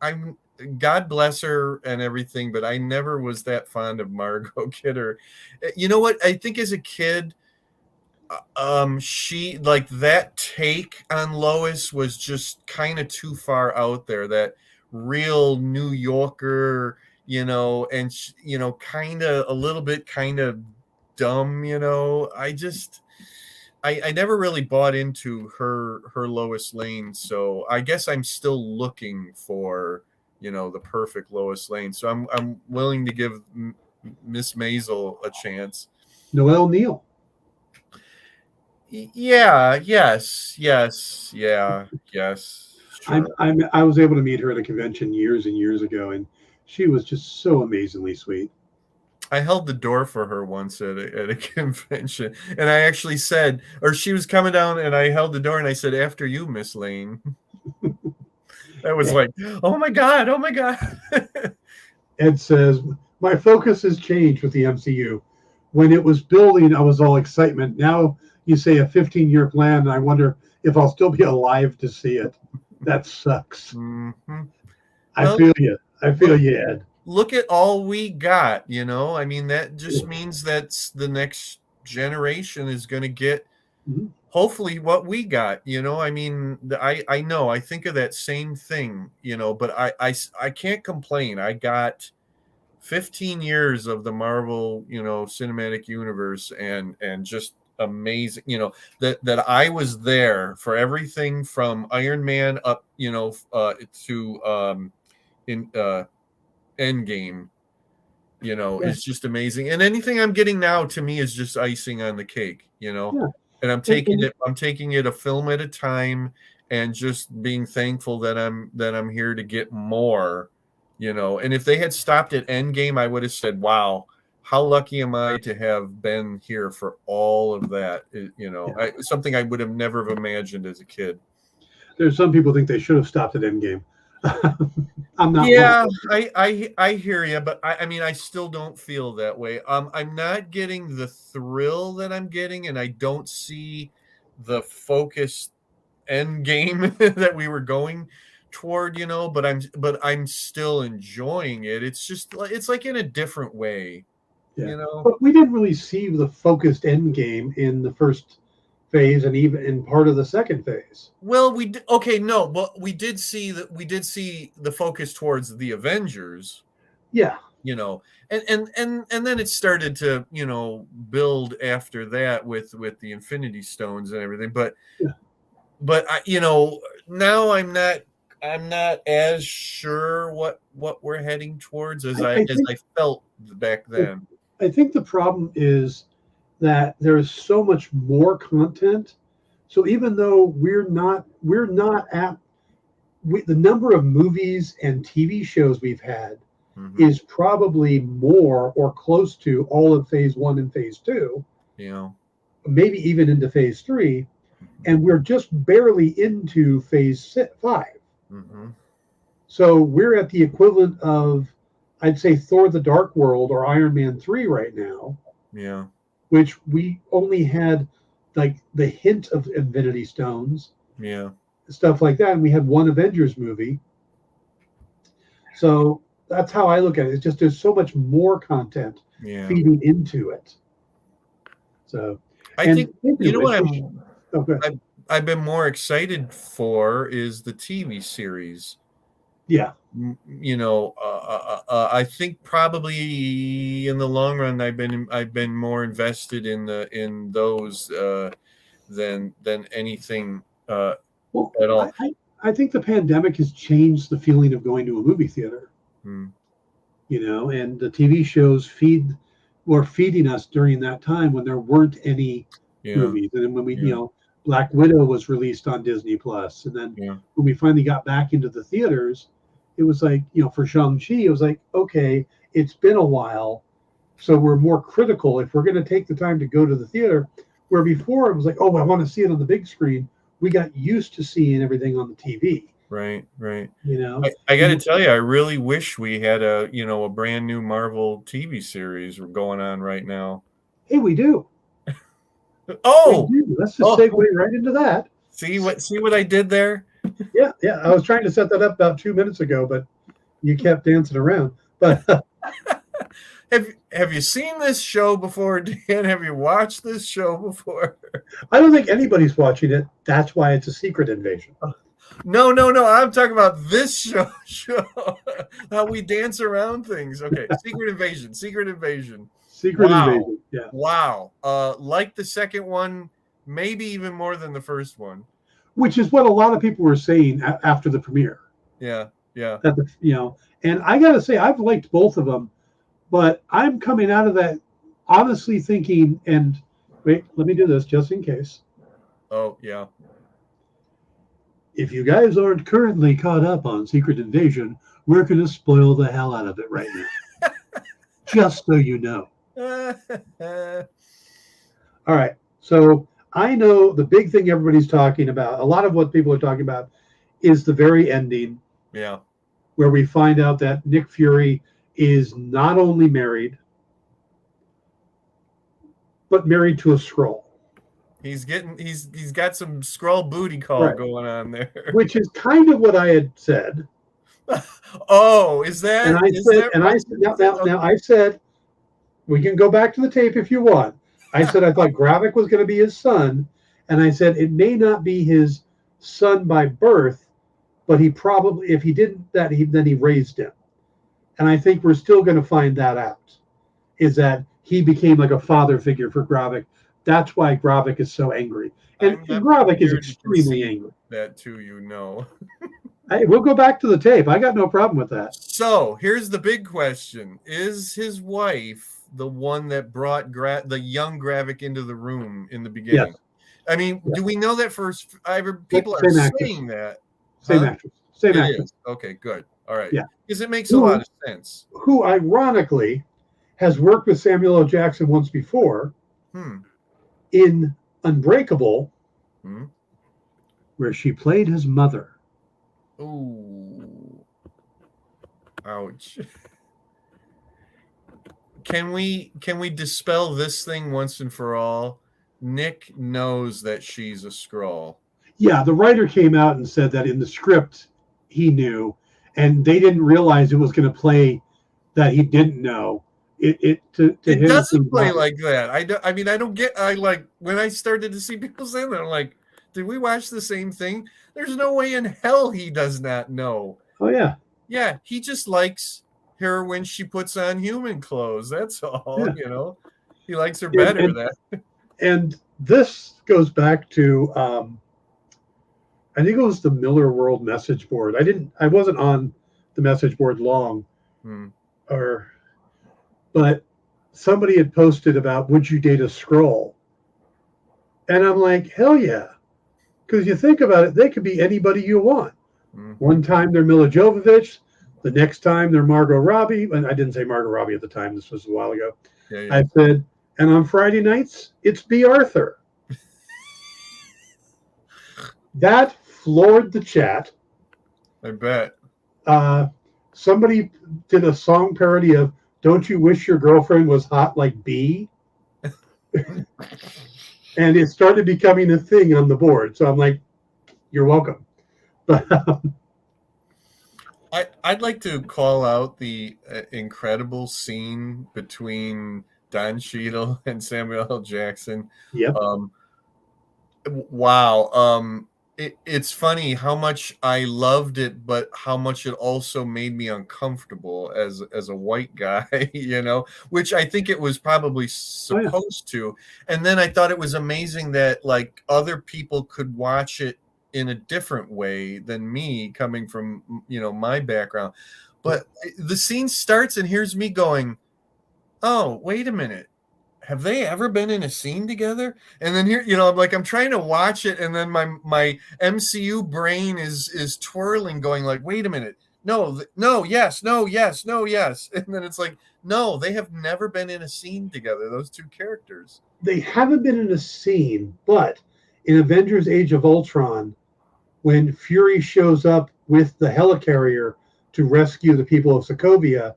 I'm God bless her and everything, but I never was that fond of Margot Kidder. You know what? I think as a kid, she like that take on Lois was just kind of too far out there. That real New Yorker, and kind of a little bit kind of dumb. I never really bought into her Lois Lane, so I guess I'm still looking for the perfect Lois Lane. So I'm willing to give Miss Maisel a chance. Noelle Neal. Yeah, yes, yes, yeah, yes. Sure. I was able to meet her at a convention years and years ago, and she was just so amazingly sweet. I held the door for her once at a convention, and I actually said, or she was coming down, and I held the door, and I said, "After you, Miss Lane." That was like, oh my god, oh my god. Ed says, my focus has changed with the MCU. When it was building, I was all excitement. Now you say a 15-year plan, and I wonder if I'll still be alive to see it. That sucks. Mm-hmm. I feel you. I feel you, Ed. Look at all we got, I mean, that just means that the next generation is going to get hopefully what we got. I mean, I know, I think of that same thing, but I can't complain. I got 15 years of the Marvel, cinematic universe, and just amazing, that I was there for everything from Iron Man up, to in Endgame, is just amazing. And anything I'm getting now to me is just icing on the cake, Yeah. And I'm taking it a film at a time, and just being thankful that I'm here to get more, And if they had stopped at Endgame, I would have said, wow, how lucky am I to have been here for all of that, something I would have never have imagined as a kid. There's some people think they should have stopped at Endgame. I'm not. Yeah, I hear you, but I mean, I still don't feel that way. I'm not getting the thrill that I'm getting, and I don't see the focused end game that we were going toward, but I'm still enjoying it. It's like in a different way, Yeah. But we didn't really see the focused end game in the first phase, and even in part of the second phase. Well, we did see the focus towards the Avengers. Yeah. And then it started to, build after that with the Infinity Stones and everything. But I, now I'm not as sure what we're heading towards as I felt back then. I think the problem is that there's so much more content. So even though we're not at the number of movies and TV shows we've had is probably more or close to all of phase 1 and phase 2. Maybe even into phase 3, and we're just barely into phase 5. So we're at the equivalent of, I'd say, Thor: The Dark World or Iron Man 3 right now. Yeah. Which we only had like the hint of Infinity Stones. Yeah. Stuff like that. And we had one Avengers movie. So that's how I look at it. It's just there's so much more content feeding into it. So I think what I've been more excited for is the TV series. Yeah. I think probably in the long run, I've been more invested in those than anything at all. I think the pandemic has changed the feeling of going to a movie theater. And the TV shows were feeding us during that time when there weren't any Yeah. movies. And then when we, Yeah. Black Widow was released on Disney Plus, and then Yeah. when we finally got back into the theaters, it was like, for Shang-Chi, it was like, okay, it's been a while, so we're more critical if we're going to take the time to go to the theater. Where before it was like, oh, I want to see it on the big screen. We got used to seeing everything on the TV. Right. I I got to tell you, I really wish we had a brand new Marvel TV series going on right now. Hey, we do. Oh, we do. Let's just segue right into that. See what I did there? Yeah. I was trying to set that up about 2 minutes ago, but you kept dancing around. But have you seen this show before, Dan? Have you watched this show before? I don't think anybody's watching it. That's why it's a secret invasion. No. I'm talking about this show. How we dance around things. Okay, Secret Invasion. Secret Invasion. Yeah. Wow. Like the second one, maybe even more than the first one. Which is what a lot of people were saying after the premiere. Yeah. And I got to say, I've liked both of them, but I'm coming out of that honestly thinking, and wait, let me do this just in case. Oh, yeah. If you guys aren't currently caught up on Secret Invasion, we're going to spoil the hell out of it right now. Just so you know. All right. So I know the big thing everybody's talking about, a lot of what people are talking about, is the very ending. Yeah. Where we find out that Nick Fury is not only married, but married to a Skrull. He's got some Skrull booty call going on there. Which is kind of what I had said. Oh, is that? Now I said, we can go back to the tape if you want. I said I thought Gravik was going to be his son, and I said it may not be his son by birth, but he probably, if he didn't that, then he raised him. And I think we're still going to find that out, is that he became like a father figure for Gravik. That's why Gravik is so angry. And Gravik is extremely angry. That too, We'll go back to the tape. I got no problem with that. So here's the big question. Is his wife the one that brought the young Gravik into the room in the beginning? Yes. I mean, do we know that first? People are saying that. Same actress. Same actress. Okay, good. All right. Yeah. Because it makes a lot of sense. Who, ironically, has worked with Samuel L. Jackson once before in Unbreakable, where she played his mother. Ooh. Ouch. Can we dispel this thing once and for all? Nick knows that she's a Skrull. Yeah, the writer came out and said that in the script he knew, and they didn't realize it was going to play that he didn't know. It doesn't play like that. I don't get. When I started to see people saying that, I'm like, did we watch the same thing? There's no way in hell he does not know. Oh yeah. Yeah, he just likes her when she puts on human clothes. That's all. Yeah. He likes her better. And this goes back to I think it was the Miller World message board. I wasn't on the message board long, but somebody had posted about, would you date a Skrull? And I'm like, hell yeah. Because you think about it, they could be anybody you want. One time they're Mila Jovovich, the next time they're Margot Robbie. And I didn't say Margot Robbie at the time. This was a while ago. Yeah. I said, and on Friday nights, it's B. Arthur. That floored the chat. I bet. Somebody did a song parody of "Don't You Wish Your Girlfriend Was Hot Like B?" And it started becoming a thing on the board. So I'm like, you're welcome. But I'd like to call out the incredible scene between Don Cheadle and Samuel L. Jackson. Yep. Wow. It's funny how much I loved it, but how much it also made me uncomfortable as a white guy, which I think it was probably supposed to. And then I thought it was amazing that like other people could watch it in a different way than me, coming from, my background. But the scene starts and here's me going, oh, wait a minute. Have they ever been in a scene together? And then here, I'm trying to watch it, and then my MCU brain is twirling, going like, wait a minute. No, yes, no, yes, no, yes. And then it's like, no, they have never been in a scene together, those two characters. They haven't been in a scene, but in Avengers Age of Ultron, when Fury shows up with the helicarrier to rescue the people of Sokovia,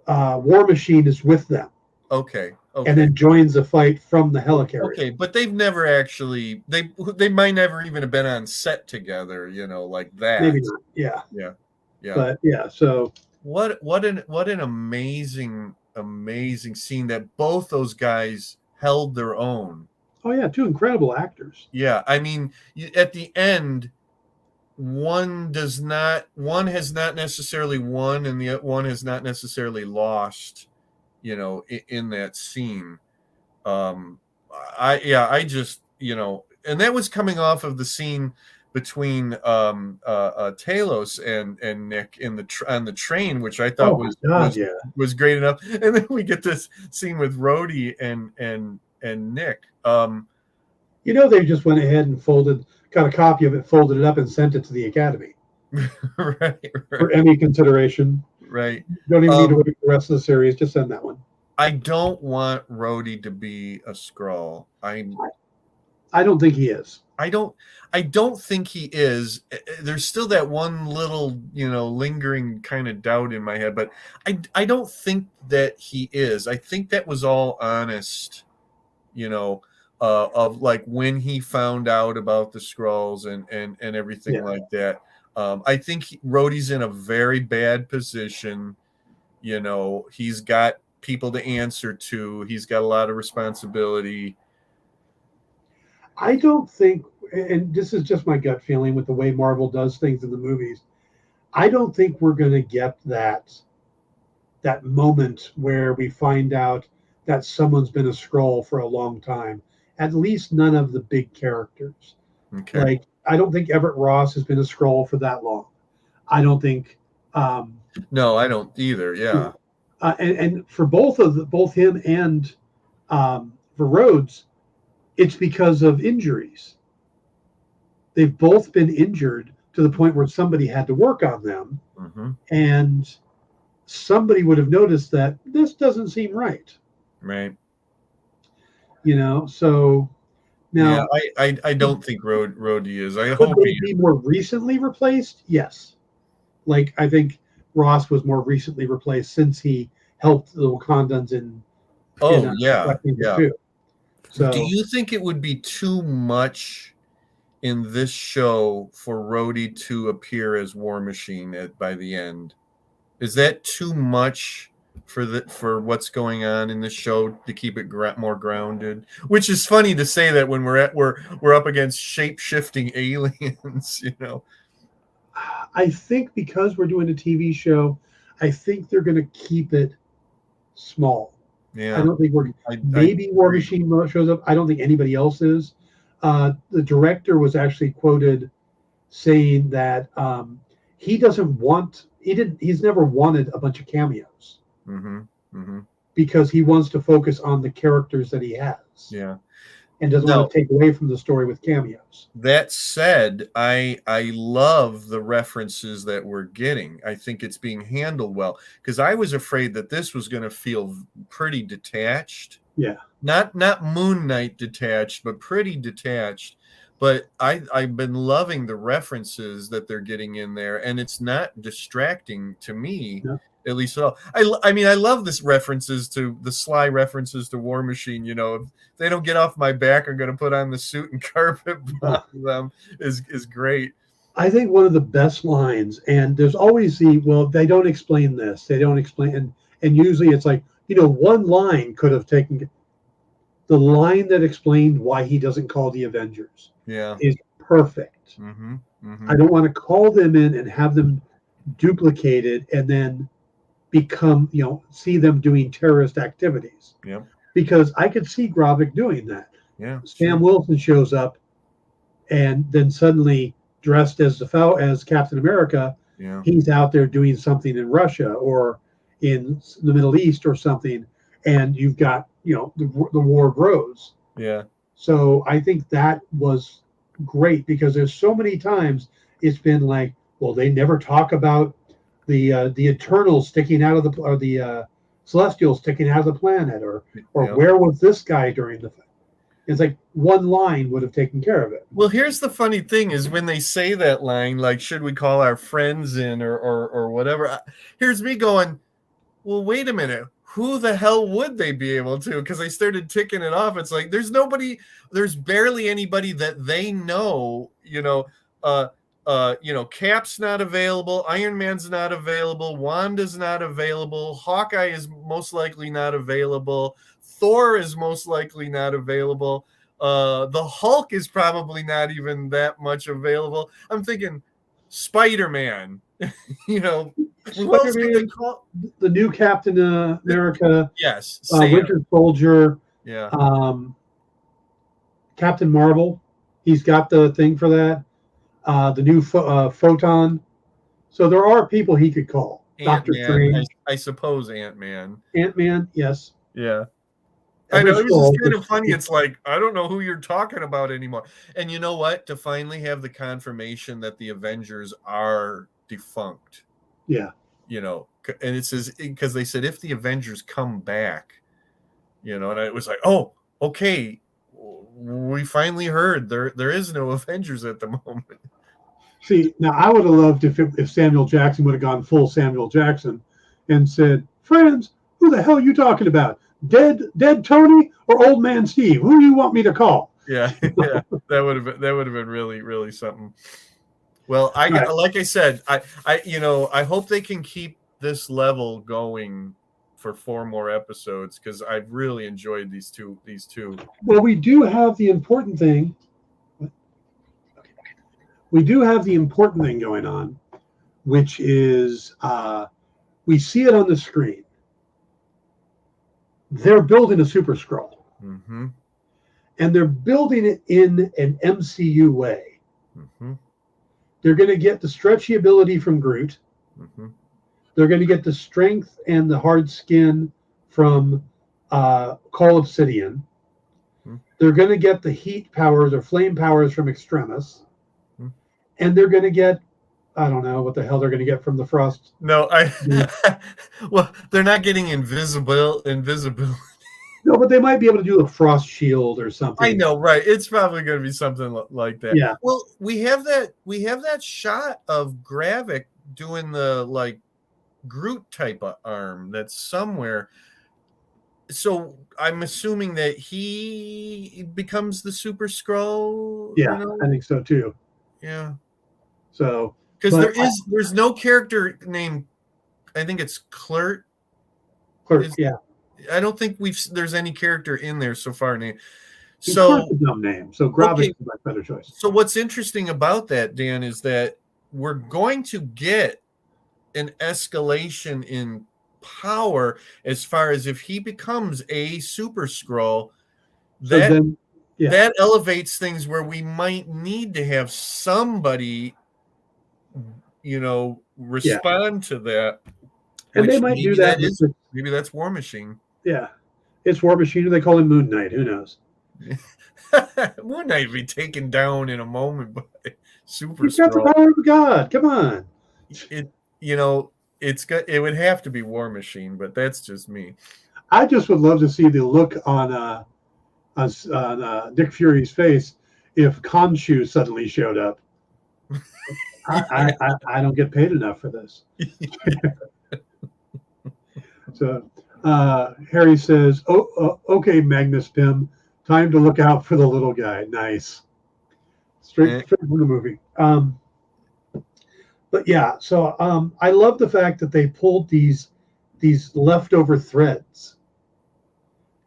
War Machine is with them. Okay. And then joins the fight from the helicarrier. Okay, but they've never actually, they might never even have been on set together, like that. Maybe not. Yeah. But yeah, so what an amazing scene that both those guys held their own. Oh yeah, two incredible actors. Yeah, I mean, at the end, one has not necessarily won, and the one has not necessarily lost, in that scene. I just, and that was coming off of the scene between Talos and Nick on the train, which I thought was great enough. And then we get this scene with Rhodey and Nick. They just went ahead and got a copy of it, folded it up, and sent it to the Academy. Right. For Emmy consideration. Right. Don't even need to look at the rest of the series. Just send that one. I don't want Rhodey to be a Skrull. I don't think he is. I don't think he is. There's still that one little, lingering kind of doubt in my head, but I don't think that he is. I think that was all honest, of like when he found out about the Skrulls and everything like that. I think Rhodey's in a very bad position. He's got people to answer to. He's got a lot of responsibility. I don't think, and this is just my gut feeling with the way Marvel does things in the movies, I don't think we're going to get that moment where we find out that someone's been a Skrull for a long time. At least none of the big characters. Okay. Like, I don't think Everett Ross has been a Skrull for that long. I don't think. No, I don't either. Yeah. And for both him and for Rhodes, it's because of injuries. They've both been injured to the point where somebody had to work on them, and somebody would have noticed that this doesn't seem right. Right. So now I don't think Rhodey is. I could hope they be more recently replaced? Yes. Like, I think Ross was more recently replaced since he helped the Wakandans in. Yeah. So, do you think it would be too much in this show for Rhodey to appear as War Machine by the end? Is that too much for what's going on in the show to keep it more grounded? Which is funny to say that when we're up against shape-shifting aliens, I think because we're doing a TV show, I think they're going to keep it small. Yeah. I don't think maybe War Machine shows up. I don't think anybody else is. The director was actually quoted saying that he's never wanted a bunch of cameos. Because he wants to focus on the characters that he has. Yeah. And doesn't want to take away from the story with cameos. That said, I love the references that we're getting. I think it's being handled well, because I was afraid that this was going to feel pretty detached. Yeah. Not Moon Knight detached, but pretty detached. But I've been loving the references that they're getting in there, and it's not distracting to me. No. At least at all. I mean, I love the sly references to War Machine. If they don't get off my back, I'm going to put on the suit and carpet bomb them. Is great. I think one of the best lines, and there's always they don't explain this. They don't explain, and usually it's like, one line could have taken. The line that explained why he doesn't call the Avengers is perfect. I don't want to call them in and have them duplicated and then become, see them doing terrorist activities. Yeah. Because I could see Gravik doing that. Yeah. Sam Wilson shows up and then suddenly dressed as as Captain America, Yeah. he's out there doing something in Russia or in the Middle East or something, and you've got the war grows. Yeah. So I think that was great because there's so many times it's been like, well, they never talk about the Eternals sticking out of the Celestials sticking out of the planet, or Yeah. where was this guy during the? It's like one line would have taken care of it. Well, here's the funny thing is when they say that line, like, should we call our friends in or whatever? Here's me going, well, wait a minute. Who the hell would they be able to? Because I started ticking it off. It's like there's barely anybody that they know, Cap's not available, Iron Man's not available, Wanda's not available, Hawkeye is most likely not available, Thor is most likely not available. The Hulk is probably not even that much available. I'm thinking Spider-Man, who else could they call? The new Captain America, Yes, Winter Soldier, yeah, Captain Marvel. He's got the thing for that. The new Photon. So there are people he could call. Doctor Strange. I suppose Ant-Man. Ant-Man, yes. Yeah. I know, it was just kind of funny. It's like, I don't know who you're talking about anymore. And you know what? To finally have the confirmation that the Avengers are defunct. Yeah. And it says, because they said if the Avengers come back, and it was like, oh, okay, we finally heard there is no Avengers at the moment. See, now I would have loved if Samuel Jackson would have gone full Samuel Jackson and said, friends, who the hell are you talking about? Dead Tony or Old Man Steve? Who do you want me to call? Yeah, that would have been really, really something. Well, like I said, I hope they can keep this level going for 4 more episodes because I've really enjoyed these two. Well, we do have the important thing. We do have the important thing going on, which is we see it on the screen. They're building a Super Skrull. Mm-hmm. And they're building it in an MCU way. Mm-hmm. They're going to get the stretchy ability from Groot. Mm-hmm. They're going to get the strength and the hard skin from Call Obsidian. Mm-hmm. They're going to get the heat powers or flame powers from Extremis. Mm-hmm. And they're going to get, I don't know what the hell they're going to get from the Frost. No, well, they're not getting invisibility. No, but they might be able to do a frost shield or something. I know, right? It's probably going to be something like that. Yeah. Well, we have that shot of Gravik doing the like Groot type of arm that's somewhere. So I'm assuming that he becomes the Super Skrull. Yeah, I think so too. Yeah. So because there's no character named, I think it's Clert. Yeah. I don't think there's any character in there so far named. So a dumb name. So Gravik is my better choice. So what's interesting about that, Dan, is that we're going to get an escalation in power as far as if he becomes a Super Skrull. That elevates things where we might need to have somebody, respond to that. And they might do that. Maybe that's War Machine. Yeah. It's War Machine, or they call him Moon Knight. Who knows? Moon Knight be taken down in a moment by Super Skrull. He's got the power of God. Come on. It would have to be War Machine, but that's just me. I just would love to see the look on Nick Fury's face if Khonshu suddenly showed up. I don't get paid enough for this. So Harry says, okay, Magnus Pym, time to look out for the little guy. Nice. Straight from the movie. But yeah, so I love the fact that they pulled these leftover threads,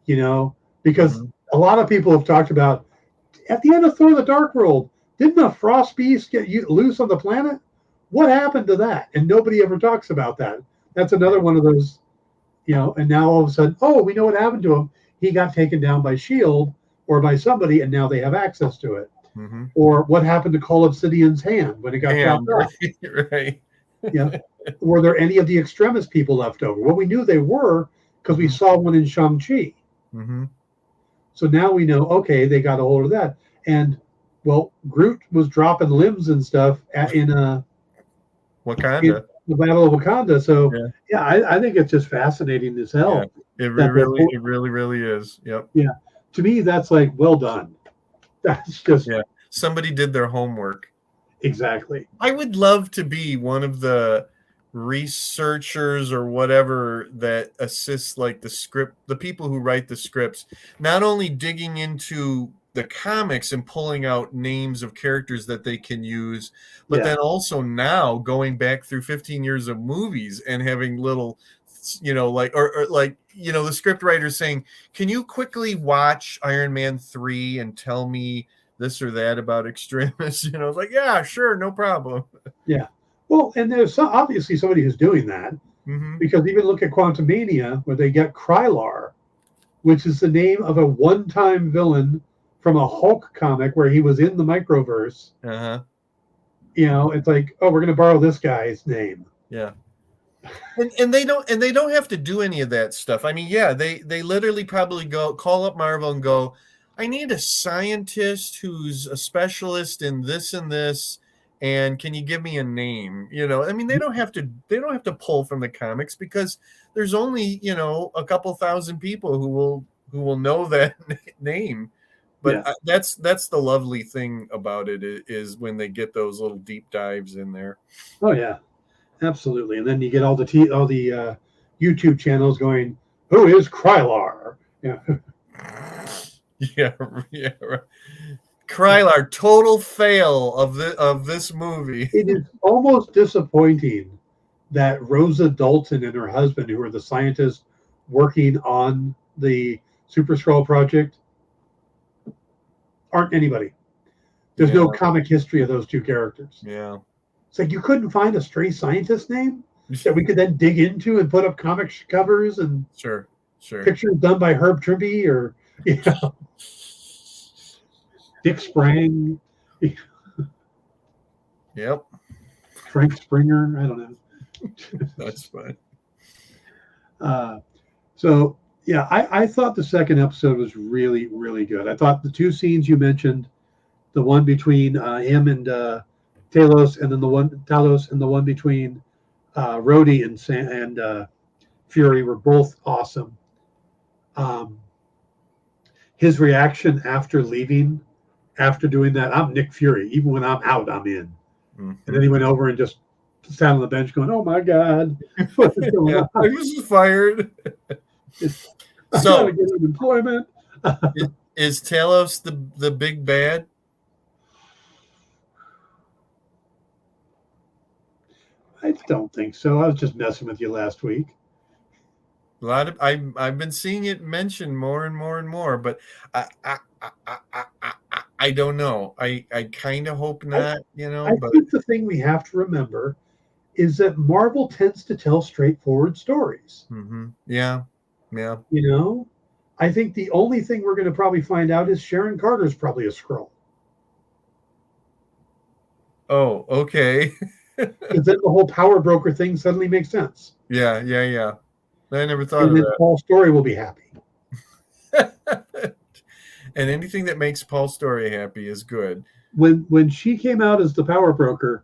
because a lot of people have talked about at the end of Thor: The Dark World, didn't the Frost Beast get loose on the planet? What happened to that? And nobody ever talks about that. That's another one of those, and now all of a sudden, oh, we know what happened to him. He got taken down by S.H.I.E.L.D. or by somebody, and now they have access to it. Mm-hmm. Or what happened to Cole Obsidian's hand when it got chopped off? Right. Yeah. Were there any of the Extremis people left over? Well, we knew they were because we saw one in Shang-Chi. Mm-hmm. So now we know, okay, they got a hold of that. And, well, Groot was dropping limbs and stuff in the Wakanda. Battle of Wakanda. So, Yeah. yeah, I think it's just fascinating as hell. It that they're really, it really, really is. Yep. Yeah. To me, that's like, well done. That's just Somebody did their homework. exactly. I would love to be one of the researchers or whatever that assists like the people who write the scripts, not only digging into the comics and pulling out names of characters that they can use, but then also now going back through 15 years of movies and having little, like, or like, the script writer saying, can you quickly watch Iron Man 3 and tell me this or that about Extremis? It's like, yeah, sure, no problem. Yeah. Well, and there's obviously somebody who's doing that, because even look at Quantumania, where they get Krylar, which is the name of a one-time villain from a Hulk comic where he was in the Microverse. It's like, oh, we're going to borrow this guy's name. Yeah. And they don't have to do any of that stuff. I mean, yeah, they literally probably call up Marvel and go, I need a scientist who's a specialist in this and this, and can you give me a name? I mean, they don't have to pull from the comics, because there's only, a couple thousand people who will know that name. But that's the lovely thing about it, is when they get those little deep dives in there. Oh yeah, absolutely. And then you get all the YouTube channels going, who is Krylar? Yeah. Yeah, right. Krylar, total fail of this movie. It is almost disappointing that Rosa Dalton and her husband, who are the scientists working on the Super Skrull project, aren't anybody. There's no comic history of those two characters. Yeah. It's like you couldn't find a stray scientist name that we could then dig into and put up comic covers and sure pictures done by Herb Trimpe or Dick Sprang. Yep. Frank Springer. I don't know. That's fine. So yeah, I thought the second episode was really, really good. I thought the two scenes you mentioned, the one between him and Talos, and then the one between Rhodey and Fury were both awesome. His reaction after leaving, after doing that, I'm Nick Fury. Even when I'm out, I'm in. And then he went over and just sat on the bench going, oh my God. What is going on? I was fired. I gotta get unemployment. Is Talos the big bad? I don't think so. I was just messing with you last week. A lot of I've been seeing it mentioned more and more and more, but I don't know. I kind of hope not. I think the thing we have to remember is that Marvel tends to tell straightforward stories. Yeah. I think the only thing we're going to probably find out is Sharon Carter's probably a Skrull. Oh, okay. Because then the whole power broker thing suddenly makes sense. Yeah. I never thought of that. Paul Story will be happy. And anything that makes Paul Story happy is good. When she came out as the power broker,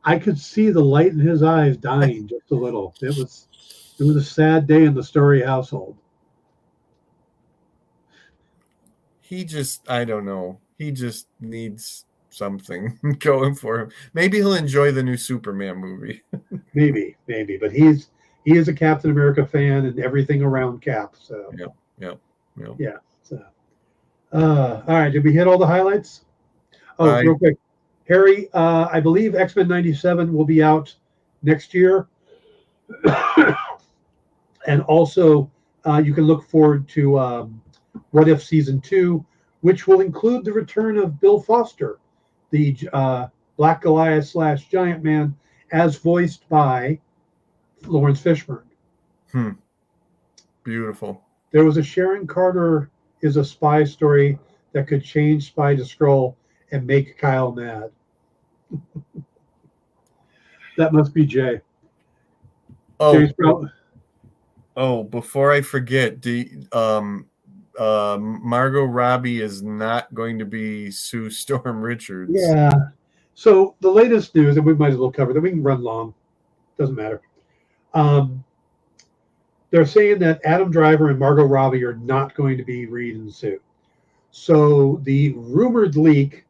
I could see the light in his eyes dying just a little. It was a sad day in the Story household. I don't know. He just needs something going for him. Maybe he'll enjoy the new Superman movie. maybe, but he is a Captain America fan and everything around Cap. So yeah. So, all right. Did we hit all the highlights? Oh, real quick, Harry. I believe X-Men '97 will be out next year, and also you can look forward to What If Season 2, which will include the return of Bill Foster, the Black Goliath / Giant Man, as voiced by Lawrence Fishburne. Beautiful. There was a Sharon Carter is a spy story that could change Spy to Skrull, and make Kyle mad. That must be Jay. Oh, Jay's probably, before I forget, Margot Robbie is not going to be Sue Storm Richards. yeah. So the latest news, and we might as well cover that. We can run long. Doesn't matter. They're saying that Adam Driver and Margot Robbie are not going to be Reed and Sue. So the rumored leak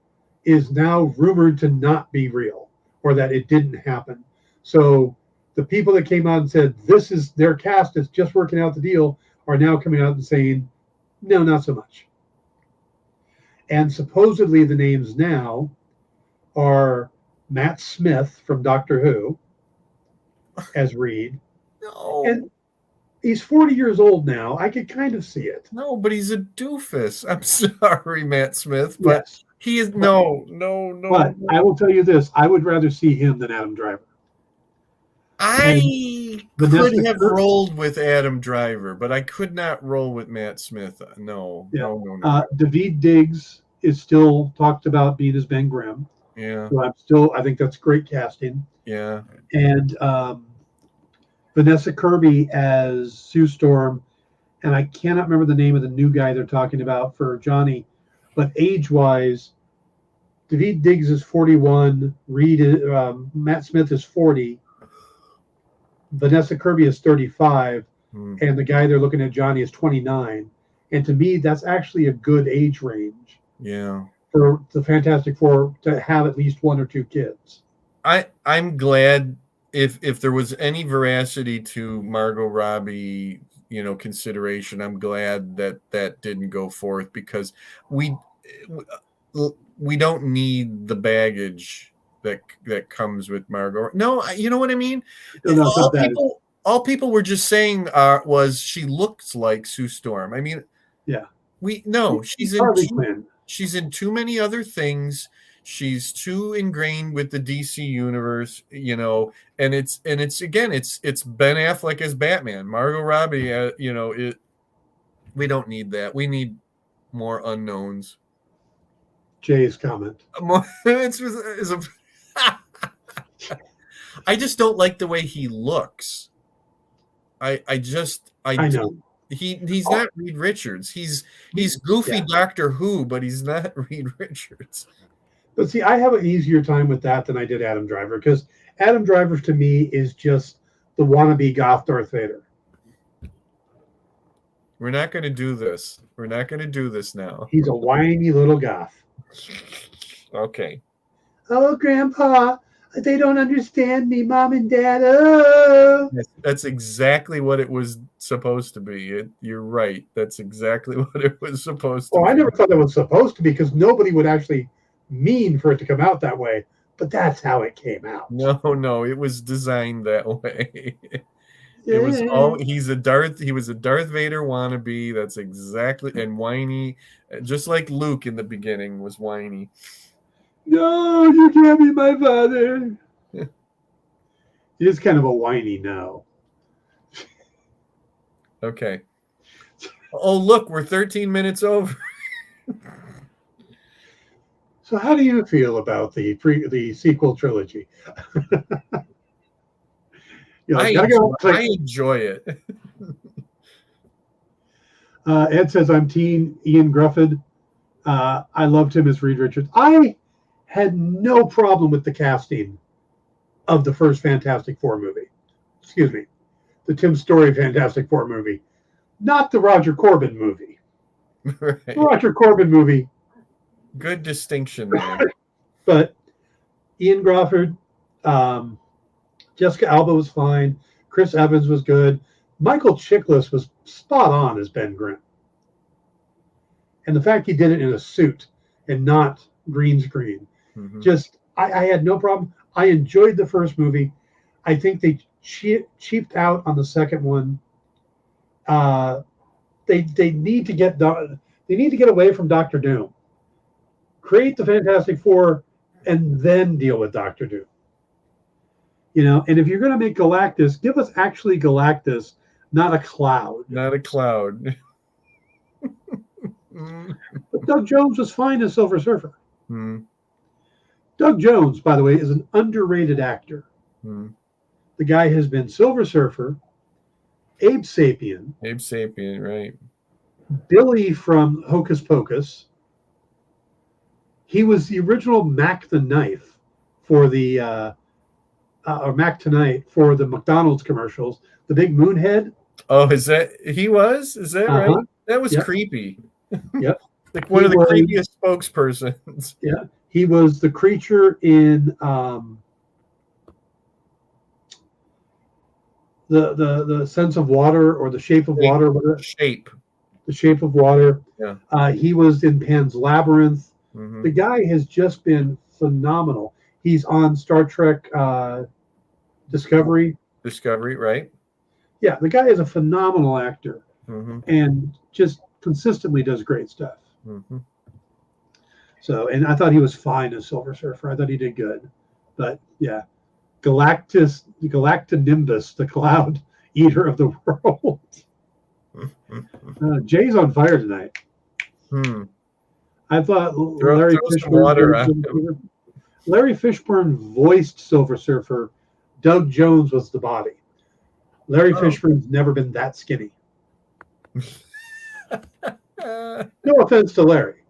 is now rumored to not be real, or that it didn't happen. So the people that came out and said this is their cast is just working out the deal are now coming out and saying, no, not so much. And supposedly the names now are Matt Smith from Doctor Who as Reed. No. And he's 40 years old now. I could kind of see it. No, but he's a doofus. I'm sorry, Matt Smith, but yes. he is no. But I will tell you this: I would rather see him than Adam Driver. I could have rolled with Adam Driver, but I could not roll with Matt Smith. No. Daveed Diggs is still talked about being as Ben Grimm. Yeah. So I think that's great casting. Yeah. And Vanessa Kirby as Sue Storm, and I cannot remember the name of the new guy they're talking about for Johnny, but age-wise, Daveed Diggs is 41, Matt Smith is 40, Vanessa Kirby is 35, and the guy they're looking at, Johnny, is 29. And to me, that's actually a good age range. Yeah. For the Fantastic Four to have at least one or two kids. I'm glad if there was any veracity to Margot Robbie, consideration, I'm glad that didn't go forth, because we don't need the baggage that comes with Margot. No, you know what I mean? No, all people were just saying was she looks like Sue Storm. I mean, yeah. She's in too many other things. She's too ingrained with the DC universe, and it's Ben Affleck as Batman. Margot Robbie, we don't need that. We need more unknowns. Jay's comment. I just don't like the way he looks. I know. He's not Reed Richards. He's goofy Doctor Who, but he's not Reed Richards. But see, I have an easier time with that than I did Adam Driver, because Adam Driver to me is just the wannabe goth Darth Vader. We're not going to do this. We're not going to do this now. He's a whiny little goth. Okay. Oh, Grandpa, they don't understand me, Mom and Dad. Oh. That's exactly what it was supposed to be. You're right. That's exactly what it was supposed to be. I never thought that was supposed to be, because nobody would actually mean for it to come out that way. But that's how it came out. No, it was designed that way. It was he was a Darth Vader wannabe. That's exactly, and whiny, just like Luke in the beginning was whiny. No, you can't be my father. He is kind of a whiny now. Okay. Oh, look, we're 13 minutes over. So how do you feel about the sequel trilogy? I enjoy it. Ed says, I'm teen Ian Grufford. I loved him as Reed Richards. I had no problem with the casting of the first Fantastic Four movie. Excuse me. The Tim Story Fantastic Four movie. Not the Roger Corman movie. Right. The Roger Corman movie. Good distinction there. But Ian Grufford, Jessica Alba was fine. Chris Evans was good. Michael Chiklis was spot on as Ben Grimm. And the fact he did it in a suit and not green screen. Mm-hmm. I had no problem. I enjoyed the first movie. I think they cheaped out on the second one. They need to get away from Doctor Doom. Create the Fantastic Four and then deal with Doctor Doom. And if you're going to make Galactus, give us actually Galactus, not a cloud. Not a cloud. But Doug Jones was fine as Silver Surfer. Doug Jones, by the way, is an underrated actor. Hmm. The guy has been Silver Surfer, Abe Sapien, Right. Billy from Hocus Pocus. He was the original Mac the Knife for the or Mac Tonight for the McDonald's commercials. The big moon head. Oh, is that right? Uh-huh. That was Yep. creepy. Yep. Like one of the creepiest spokespersons. Yeah. He was the creature in the Sense of Water or the Shape of Water. Shape. The Shape of Water. Yeah. He was in Pan's Labyrinth. Mm-hmm. The guy has just been phenomenal. He's on Star Trek Discovery. Discovery, right? Yeah, the guy is a phenomenal actor, mm-hmm. and just consistently does great stuff. Mm-hmm. So, and I thought he was fine as Silver Surfer. I thought he did good. But yeah, Galactonimbus, the Cloud Eater of the World. Jay's on fire tonight. I thought Larry Fishburne voiced Silver Surfer. Doug Jones was the body. Larry Fishburne's never been that skinny. No offense to Larry.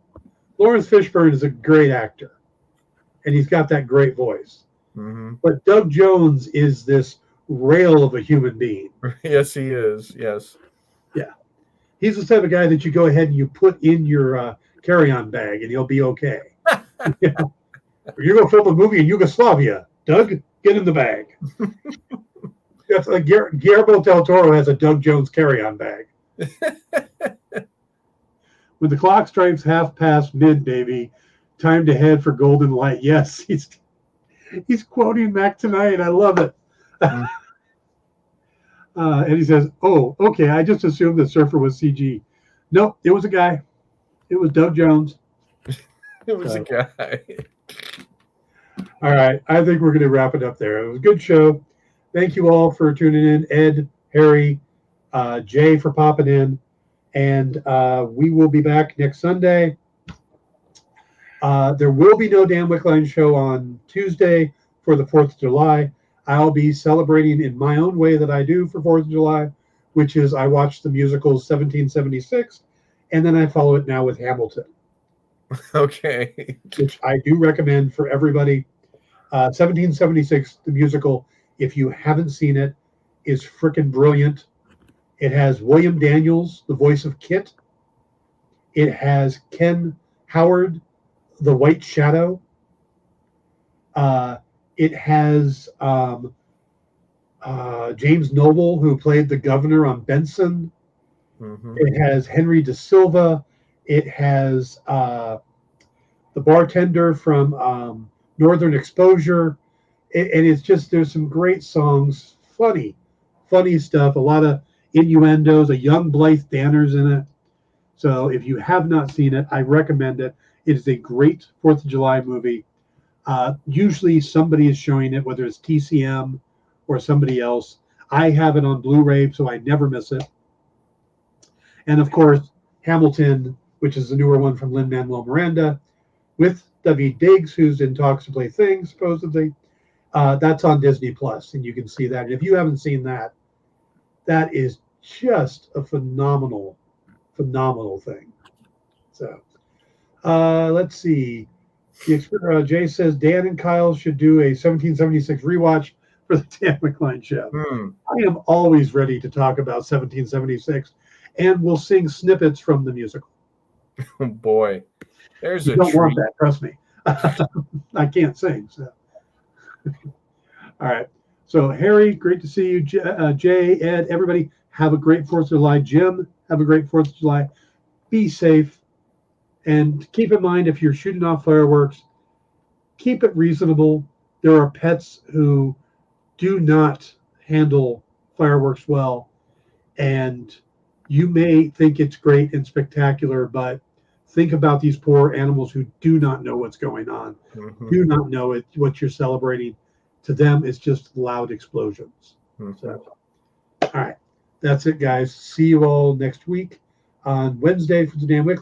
Lawrence Fishburne is a great actor, and he's got that great voice. Mm-hmm. But Doug Jones is this rail of a human being. Yes, he is. Yes. Yeah. He's the type of guy that you go ahead and you put in your carry-on bag, and he'll be okay. You know? You're going to film a movie in Yugoslavia. Doug, get in the bag. That's like Guillermo del Toro has a Doug Jones carry-on bag. When the clock strikes mid, baby, time to head for Golden Light. Yes, he's quoting Mac Tonight. I love it. And he says, "Oh, okay. I just assumed that Surfer was CG. Nope, it was a guy. It was Doug Jones. It was a guy." All right, I think we're going to wrap it up there. It was a good show. Thank you all for tuning in. Ed, Harry, Jay for popping in. And we will be back next Sunday. There will be no Dan Wickline show on Tuesday for the 4th of July. I'll be celebrating in my own way that I do for 4th of July, which is I watch the musical 1776, and then I follow it now with Hamilton. Okay. Which I do recommend for everybody. 1776, the musical, if you haven't seen it, is freaking brilliant. It has William Daniels, the voice of Kit. It has Ken Howard, the White Shadow. It has James Noble, who played the governor on Benson. Mm-hmm. It has Henry De Silva. It has the bartender from Northern Exposure. And it's just, there's some great songs, funny stuff, a lot of innuendos, a young Blythe Danner's in it. So if you have not seen it, I recommend it. It is a great 4th of July movie. Usually somebody is showing it, whether it's TCM or somebody else. I have it on Blu-ray, so I never miss it. And of course, Hamilton, which is the newer one from Lin-Manuel Miranda, with David Diggs, who's in Talks to Play Things, supposedly. That's on Disney Plus, and you can see that. And if you haven't seen that, that is just a phenomenal thing. So let's see. Jay says Dan and Kyle should do a 1776 rewatch for the Dan McLean show. I am always ready to talk about 1776, and we'll sing snippets from the musical. Oh boy, there's you don't want that, trust me. I can't sing. So, all right. So Harry, great to see you. Jay, Ed, everybody, have a great 4th of July. Jim, have a great 4th of July. Be safe. And keep in mind, if you're shooting off fireworks, keep it reasonable. There are pets who do not handle fireworks well. And you may think it's great and spectacular, but think about these poor animals who do not know what's going on, do not know what you're celebrating. To them, it's just loud explosions. So, all right. That's it, guys. See you all next week on Wednesday for the Dan Wickline